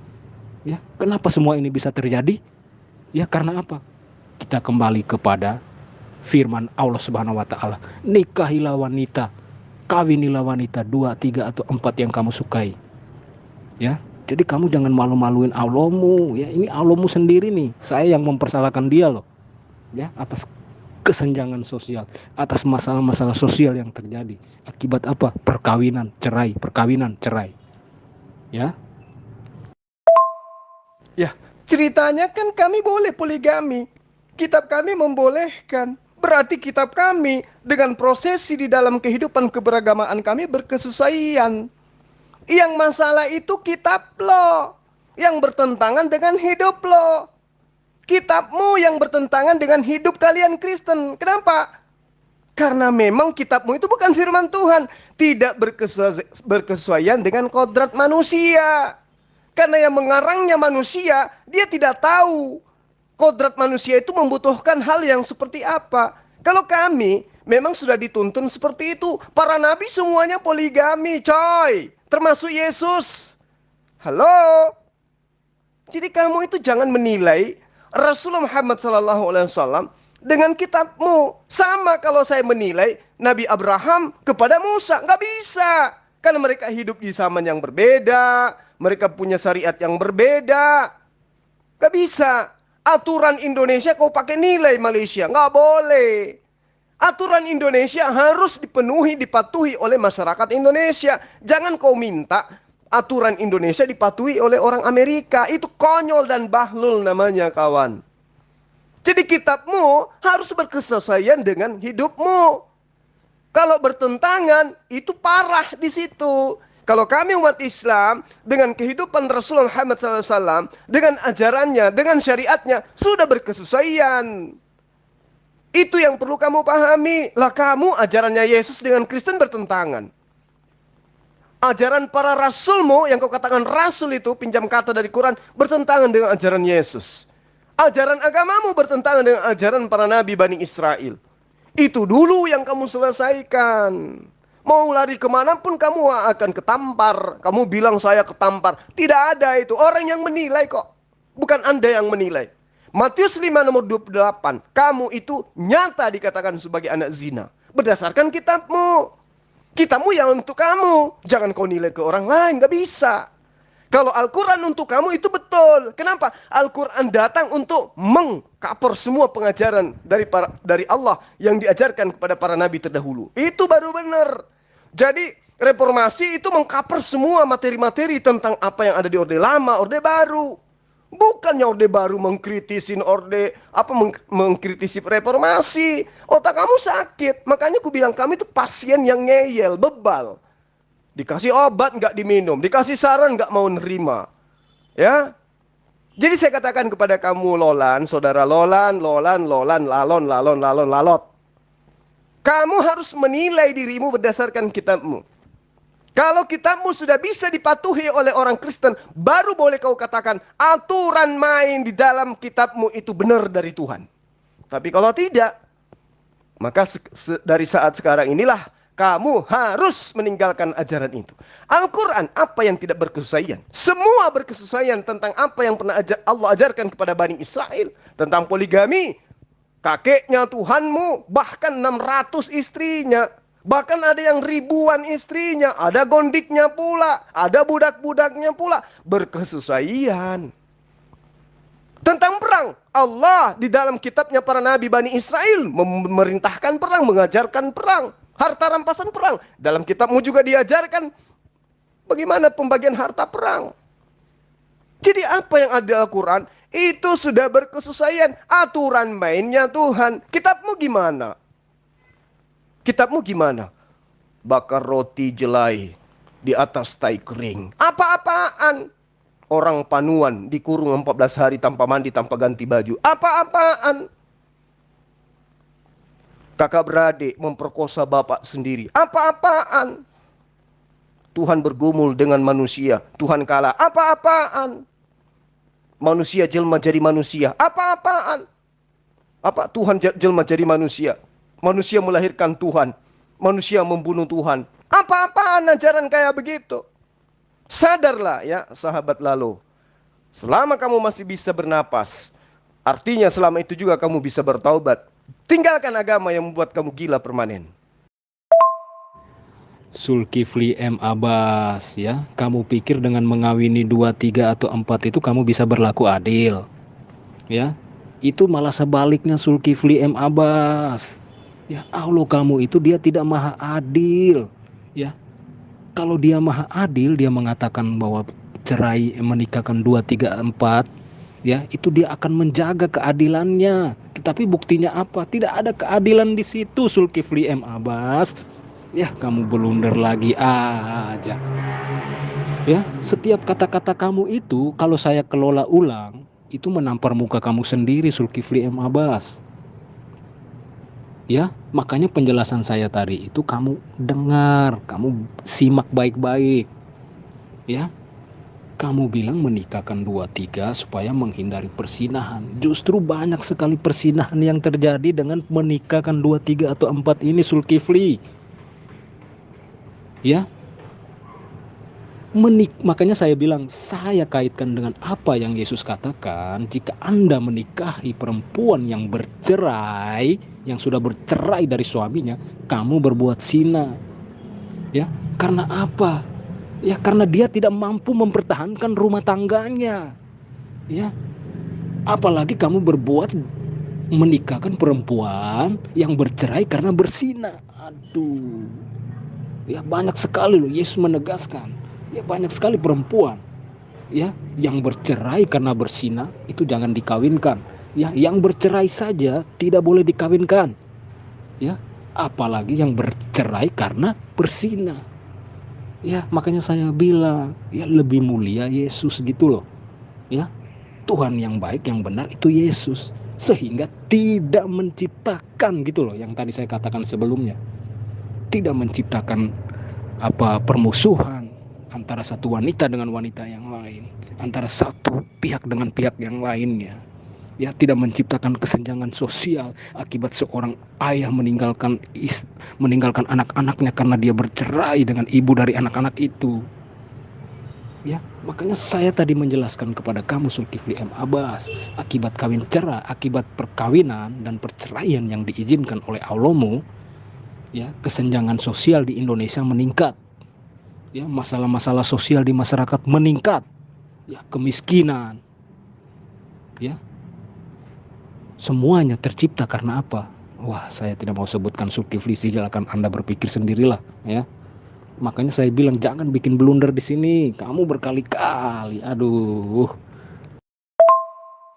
Ya, kenapa semua ini bisa terjadi? Ya, karena apa? Kita kembali kepada firman Allah Subhanahu wa taala, nikahilah wanita, kawinilah wanita 2, 3 atau 4 yang kamu sukai. Ya, jadi kamu jangan malu-maluin Allahmu, ya, ini Allahmu sendiri nih. Saya yang mempersalahkan dia loh. Ya, atas kesenjangan sosial, atas masalah-masalah sosial yang terjadi akibat apa? Perkawinan cerai. Ya. Ya, ceritanya kan kami boleh poligami. Kitab kami membolehkan. Berarti kitab kami dengan prosesi di dalam kehidupan keberagamaan kami berkesesuaian. Yang masalah itu kitab lo yang bertentangan dengan hidup lo. Kitabmu yang bertentangan dengan hidup kalian Kristen. Kenapa? Karena memang kitabmu itu bukan firman Tuhan. Tidak berkesesuaian dengan kodrat manusia. Karena yang mengarangnya manusia, dia tidak tahu kodrat manusia itu membutuhkan hal yang seperti apa. Kalau kami memang sudah dituntun seperti itu. Para nabi semuanya poligami, coy. Termasuk Yesus. Halo? Jadi kamu itu jangan menilai Rasulullah Muhammad SAW dengan kitabmu. Sama kalau saya menilai Nabi Abraham kepada Musa. Nggak bisa. Karena mereka hidup di zaman yang berbeda. Mereka punya syariat yang berbeda. Nggak bisa. Aturan Indonesia kau pakai nilai Malaysia. Nggak boleh. Aturan Indonesia harus dipenuhi, dipatuhi oleh masyarakat Indonesia. Jangan kau minta aturan Indonesia dipatuhi oleh orang Amerika. Itu konyol dan bahlul namanya, kawan. Jadi kitabmu harus berkesesuaian dengan hidupmu. Kalau bertentangan, itu parah di situ. Kalau kami umat Islam, dengan kehidupan Rasulullah Muhammad SAW, dengan ajarannya, dengan syariatnya, sudah berkesesuaian. Itu yang perlu kamu pahami. Lah kamu ajarannya Yesus dengan Kristen bertentangan. Ajaran para rasulmu yang kau katakan rasul itu, pinjam kata dari Quran, bertentangan dengan ajaran Yesus. Ajaran agamamu bertentangan dengan ajaran para nabi Bani Israel. Itu dulu yang kamu selesaikan. Mau lari kemanapun kamu akan ketampar. Kamu bilang saya ketampar. Tidak ada itu. Orang yang menilai kok. Bukan Anda yang menilai. Matius 5 nomor 28. Kamu itu nyata dikatakan sebagai anak zina. Berdasarkan kitabmu. Kitabmu yang untuk kamu. Jangan kau nilai ke orang lain. Gak bisa. Kalau Al-Quran untuk kamu itu betul. Kenapa? Al-Quran datang untuk mengcover semua pengajaran dari Allah yang diajarkan kepada para nabi terdahulu. Itu baru benar. Jadi reformasi itu mengcover semua materi-materi tentang apa yang ada di Orde Lama, Orde Baru. Bukannya Orde Baru mengkritisi mengkritisi reformasi. Otak kamu sakit. Makanya aku bilang kami itu pasien yang ngeyel, bebal. Dikasih obat nggak diminum, dikasih saran nggak mau nerima. Ya. Jadi saya katakan kepada kamu Lolan, saudara Lolan, Lalot. Kamu harus menilai dirimu berdasarkan kitabmu. Kalau kitabmu sudah bisa dipatuhi oleh orang Kristen, baru boleh kau katakan aturan main di dalam kitabmu itu benar dari Tuhan. Tapi kalau tidak, maka dari saat sekarang inilah kamu harus meninggalkan ajaran itu. Al-Quran apa yang tidak berkesesuaian? Semua berkesesuaian tentang apa yang pernah Allah ajarkan kepada Bani Israel. Tentang poligami, kakeknya Tuhanmu, bahkan 600 istrinya. Bahkan ada yang ribuan istrinya, ada gondiknya pula, ada budak-budaknya pula. Berkesesuaian. Tentang perang, Allah di dalam kitabnya para nabi Bani Israel memerintahkan perang, mengajarkan perang. Harta rampasan perang. Dalam kitabmu juga diajarkan bagaimana pembagian harta perang. Jadi apa yang ada di Al-Quran, itu sudah berkesesuaian. Aturan mainnya Tuhan. Kitabmu gimana? Kitabmu gimana? Bakar roti jelai di atas tai kering. Apa-apaan? Orang panuan dikurung 14 hari tanpa mandi, tanpa ganti baju. Apa-apaan? Kakak beradik memperkosa bapak sendiri. Apa-apaan? Tuhan bergumul dengan manusia. Tuhan kalah. Apa-apaan? Manusia jelma jadi manusia. Apa-apaan? Apa Tuhan jelma jadi manusia? Manusia melahirkan Tuhan. Manusia membunuh Tuhan. Apa-apaan ajaran kayak begitu? Sadarlah ya sahabat lalu. Selama kamu masih bisa bernapas, artinya selama itu juga kamu bisa bertaubat. Tinggalkan agama yang membuat kamu gila permanen. Zulkifli M. Abbas, ya, kamu pikir dengan mengawini 2, 3 atau 4 itu kamu bisa berlaku adil? Ya, itu malah sebaliknya Zulkifli M. Abbas. Ya, Allah kamu itu dia tidak maha adil. Ya, kalau dia maha adil, dia mengatakan bahwa cerai menikahkan 2, 3, 4. Ya, itu dia akan menjaga keadilannya. Tetapi buktinya apa? Tidak ada keadilan di situ, Zulkifli M. Abbas. Ya, kamu blunder lagi aja. Ya, setiap kata-kata kamu itu kalau saya kelola ulang, itu menampar muka kamu sendiri, Zulkifli M. Abbas. Ya, makanya penjelasan saya tadi itu kamu dengar, kamu simak baik-baik. Ya, kamu bilang menikahkan 2-3 supaya menghindari persinahan. Justru banyak sekali persinahan yang terjadi dengan menikahkan 2-3 atau 4 ini, Zulkifli. Ya, makanya saya bilang, saya kaitkan dengan apa yang Yesus katakan, jika Anda menikahi perempuan yang bercerai, yang sudah bercerai dari suaminya, kamu berbuat zina. Ya, karena apa? Ya, karena dia tidak mampu mempertahankan rumah tangganya. Ya, apalagi kamu berbuat menikahkan perempuan yang bercerai karena berzina. Aduh. Ya, banyak sekali loh Yesus menegaskan. Ya, banyak sekali perempuan ya yang bercerai karena berzina itu jangan dikawinkan. Ya, yang bercerai saja tidak boleh dikawinkan. Ya, apalagi yang bercerai karena berzina. Ya, makanya saya bilang, ya lebih mulia Yesus gitu loh. Ya, Tuhan yang baik, yang benar itu Yesus. Sehingga tidak menciptakan gitu loh yang tadi saya katakan sebelumnya. Tidak menciptakan permusuhan antara satu wanita dengan wanita yang lain, antara satu pihak dengan pihak yang lainnya. Ya, tidak menciptakan kesenjangan sosial akibat seorang ayah meninggalkan anak-anaknya karena dia bercerai dengan ibu dari anak-anak itu. Ya, makanya saya tadi menjelaskan kepada kamu, Zulkifli M. Abbas, akibat kawin cerai, akibat perkawinan dan perceraian yang diizinkan oleh Allahmu, ya, kesenjangan sosial di Indonesia meningkat. Ya, masalah-masalah sosial di masyarakat meningkat. Ya, kemiskinan. Ya. Semuanya tercipta karena apa? Wah, saya tidak mau sebutkan, Zulkifli, silakan Anda berpikir sendirilah, ya. Makanya saya bilang jangan bikin blunder di sini. Kamu berkali-kali. Aduh.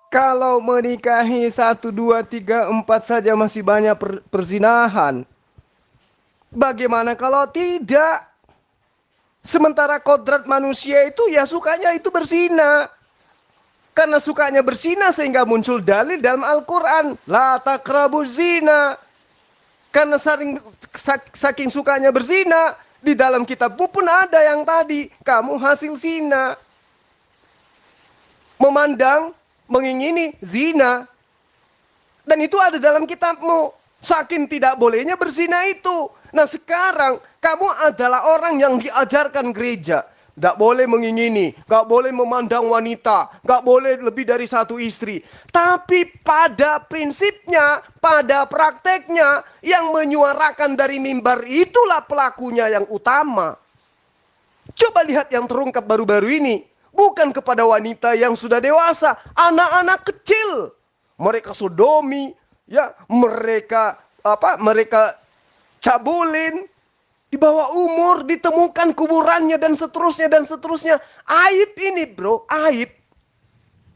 Kalau menikahi 1, 2, 3, 4 saja masih banyak perzinahan. Bagaimana kalau tidak? Sementara kodrat manusia itu ya sukanya itu berzina. Karena sukanya berzina sehingga muncul dalil dalam Al-Quran. La taqrabu zina. Karena saking sukanya berzina, di dalam kitabmu pun ada yang tadi. Kamu hasil zina. Memandang, mengingini zina. Dan itu ada dalam kitabmu. Saking tidak bolehnya berzina itu. Nah sekarang kamu adalah orang yang diajarkan gereja. Tidak boleh mengingini, gak boleh memandang wanita, gak boleh lebih dari satu istri. Tapi pada prinsipnya, pada prakteknya, yang menyuarakan dari mimbar itulah pelakunya yang utama. Coba lihat yang terungkap baru-baru ini. Bukan kepada wanita yang sudah dewasa, anak-anak kecil. Mereka sodomi, ya, mereka cabulin, di bawah umur ditemukan kuburannya dan seterusnya dan seterusnya. Aib ini, bro, aib.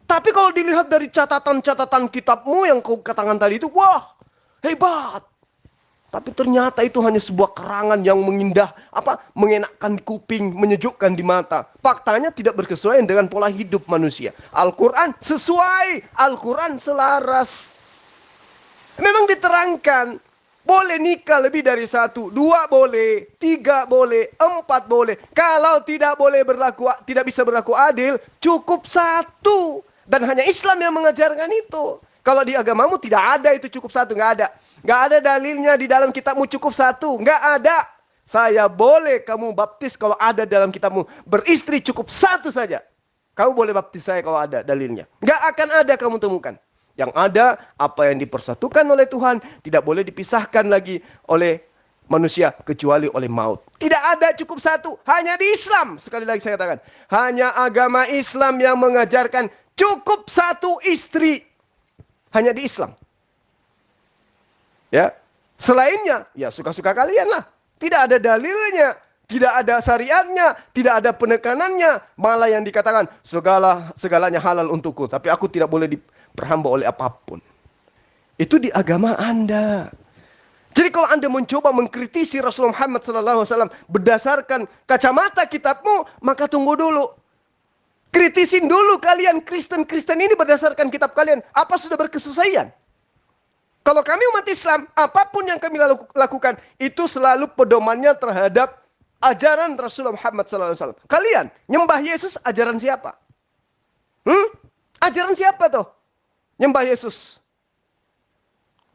Tapi kalau dilihat dari catatan-catatan kitabmu yang kau katakan tadi itu, wah, hebat. Tapi ternyata itu hanya sebuah kerangan yang mengenakkan kuping, menyejukkan di mata. Faktanya tidak berkesesuaian dengan pola hidup manusia. Al-Quran sesuai, Al-Quran selaras. Memang diterangkan, boleh nikah lebih dari 1, 2 boleh, 3 boleh, 4 boleh. Kalau tidak bisa berlaku adil, cukup 1. Dan hanya Islam yang mengajarkan itu. Kalau di agamamu tidak ada itu cukup 1, nggak ada. Nggak ada dalilnya di dalam kitabmu cukup 1, nggak ada. Saya boleh kamu baptis kalau ada dalam kitabmu. Beristri cukup 1 saja. Kamu boleh baptis saya kalau ada dalilnya. Nggak akan ada kamu temukan. Yang ada, apa yang dipersatukan oleh Tuhan tidak boleh dipisahkan lagi oleh manusia kecuali oleh maut. Tidak ada cukup 1, hanya di Islam. Sekali lagi saya katakan, hanya agama Islam yang mengajarkan cukup 1 istri. Hanya di Islam. Ya, selainnya ya suka-suka kalian lah. Tidak ada dalilnya, tidak ada syariatnya, tidak ada penekanannya. Malah yang dikatakan segalanya halal untukku, tapi aku tidak boleh diperhamba oleh apapun. Itu di agama Anda. Jadi kalau Anda mencoba mengkritisi Rasulullah Muhammad SAW berdasarkan kacamata kitabmu, maka tunggu dulu. Kritisin dulu kalian Kristen-Kristen ini berdasarkan kitab kalian. Apa sudah berkesusahan? Kalau kami umat Islam, apapun yang kami lakukan, itu selalu pedomannya terhadap ajaran Rasulullah Muhammad SAW. Kalian, nyembah Yesus, ajaran siapa? Ajaran siapa tuh? Nyembah Yesus.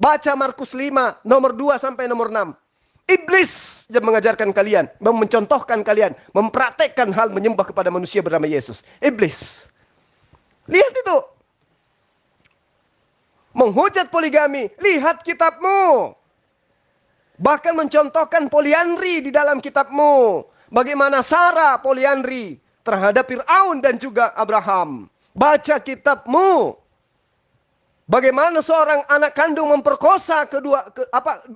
Baca Markus 5, nomor 2 sampai nomor 6. Iblis yang mengajarkan kalian, mencontohkan kalian, mempraktekkan hal menyembah kepada manusia bernama Yesus. Iblis. Lihat itu. Menghujat poligami, lihat kitabmu. Bahkan mencontohkan poliandri di dalam kitabmu. Bagaimana Sarah poliandri terhadap Fir'aun dan juga Abraham. Baca kitabmu. Bagaimana seorang anak kandung memperkosa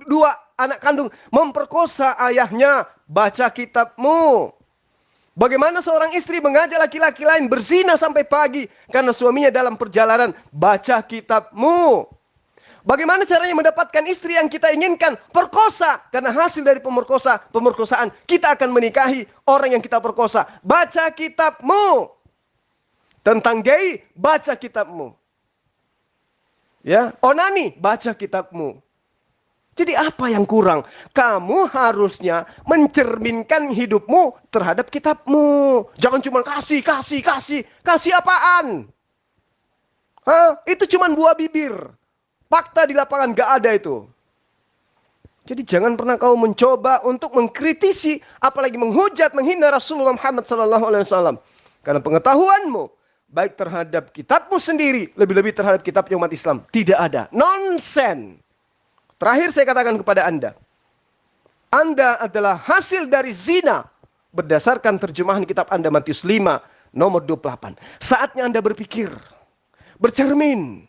dua anak kandung memperkosa ayahnya. Baca kitabmu. Bagaimana seorang istri mengajak laki-laki lain berzina sampai pagi karena suaminya dalam perjalanan. Baca kitabmu. Bagaimana caranya mendapatkan istri yang kita inginkan? Perkosa. Karena hasil dari pemerkosaan kita akan menikahi orang yang kita perkosa. Baca kitabmu. Tentang gay, baca kitabmu. Ya, onani, baca kitabmu. Jadi apa yang kurang? Kamu harusnya mencerminkan hidupmu terhadap kitabmu. Jangan cuma kasih. Kasih apaan? Itu cuma buah bibir. Fakta di lapangan gak ada itu. Jadi jangan pernah kau mencoba untuk mengkritisi, apalagi menghujat, menghina Rasulullah Muhammad SAW. Karena pengetahuanmu, baik terhadap kitabmu sendiri, lebih-lebih terhadap kitabnya umat Islam, tidak ada. Nonsen. Terakhir saya katakan kepada Anda adalah hasil dari zina berdasarkan terjemahan kitab Anda Matius 5 nomor 28. Saatnya Anda berpikir, bercermin.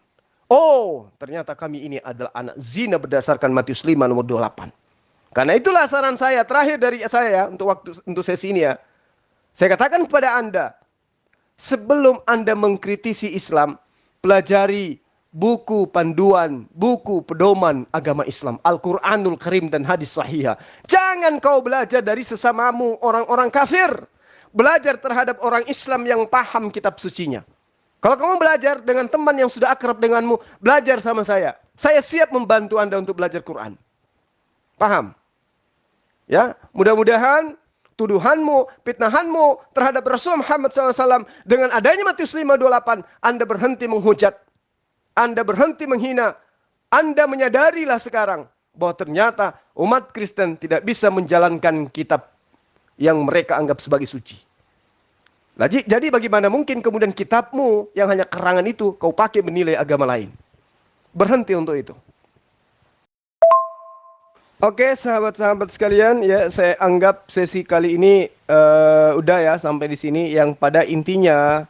Oh, ternyata kami ini adalah anak zina berdasarkan Matius 5 nomor 28. Karena itulah saran saya terakhir dari saya untuk sesi ini ya. Saya katakan kepada Anda, sebelum Anda mengkritisi Islam, pelajari buku panduan, buku pedoman agama Islam, Al-Quranul Karim dan hadis sahih. Jangan kau belajar dari sesamamu orang-orang kafir. Belajar terhadap orang Islam yang paham kitab sucinya. Kalau kamu belajar dengan teman yang sudah akrab denganmu, belajar sama saya. Saya siap membantu Anda untuk belajar Quran. Paham? Ya, mudah-mudahan tuduhanmu, fitnahanmu terhadap Rasul Muhammad SAW dengan adanya Matius 5:28, Anda berhenti menghujat, Anda berhenti menghina, Anda menyadarilah sekarang bahwa ternyata umat Kristen tidak bisa menjalankan kitab yang mereka anggap sebagai suci. Jadi bagaimana mungkin kemudian kitabmu yang hanya kerangan itu kau pakai menilai agama lain? Berhenti untuk itu. Oke, sahabat-sahabat sekalian, ya saya anggap sesi kali ini udah ya sampai di sini. Yang pada intinya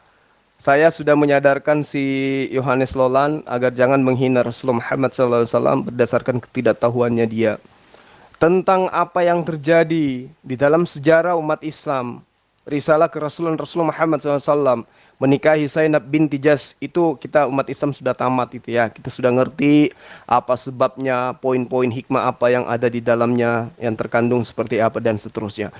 saya sudah menyadarkan si Yohanes Lolan agar jangan menghina Rasulullah Muhammad SAW berdasarkan ketidaktahuannya dia tentang apa yang terjadi di dalam sejarah umat Islam. Risalah ke Rasulullah Muhammad SAW menikahi Zainab binti Jahsy, itu kita umat Islam sudah tamat itu ya. Kita sudah ngerti apa sebabnya, poin-poin hikmah apa yang ada di dalamnya, yang terkandung seperti apa dan seterusnya.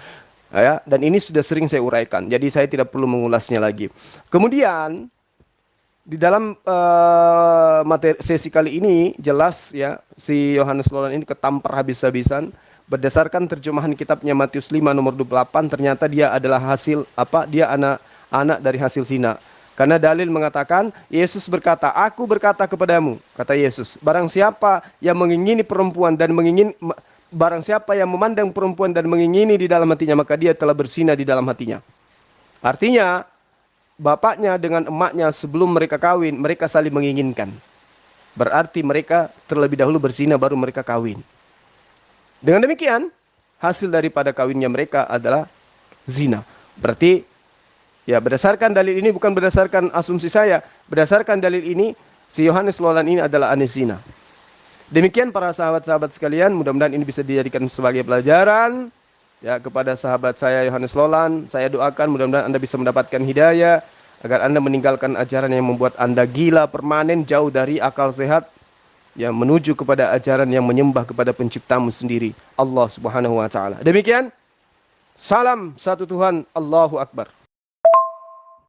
Ya, dan ini sudah sering saya uraikan. Jadi saya tidak perlu mengulasnya lagi. Kemudian di dalam sesi kali ini jelas ya si Yohanes Lolan ini ketampar habis-habisan. Berdasarkan terjemahan kitabnya Matius 5 nomor 28, ternyata dia adalah hasil dia anak dari hasil zina. Karena dalil mengatakan, Yesus berkata, "Aku berkata kepadamu," kata Yesus, "barang siapa yang mengingini perempuan dan barang siapa yang memandang perempuan dan mengingini di dalam hatinya, maka dia telah berzina di dalam hatinya." Artinya, bapaknya dengan emaknya sebelum mereka kawin, mereka saling menginginkan. Berarti mereka terlebih dahulu berzina baru mereka kawin. Dengan demikian, hasil daripada kawinnya mereka adalah zina. Berarti, ya berdasarkan dalil ini, bukan berdasarkan asumsi saya, berdasarkan dalil ini, si Yohanes Lolan ini adalah anak zina. Demikian para sahabat-sahabat sekalian, mudah-mudahan ini bisa dijadikan sebagai pelajaran. Ya, kepada sahabat saya Yohanes Lolan, saya doakan mudah-mudahan Anda bisa mendapatkan hidayah, agar Anda meninggalkan ajaran yang membuat Anda gila permanen, jauh dari akal sehat. ya menuju kepada ajaran yang menyembah kepada penciptamu sendiri, Allah Subhanahu wa taala. Demikian, salam satu Tuhan, Allahu Akbar.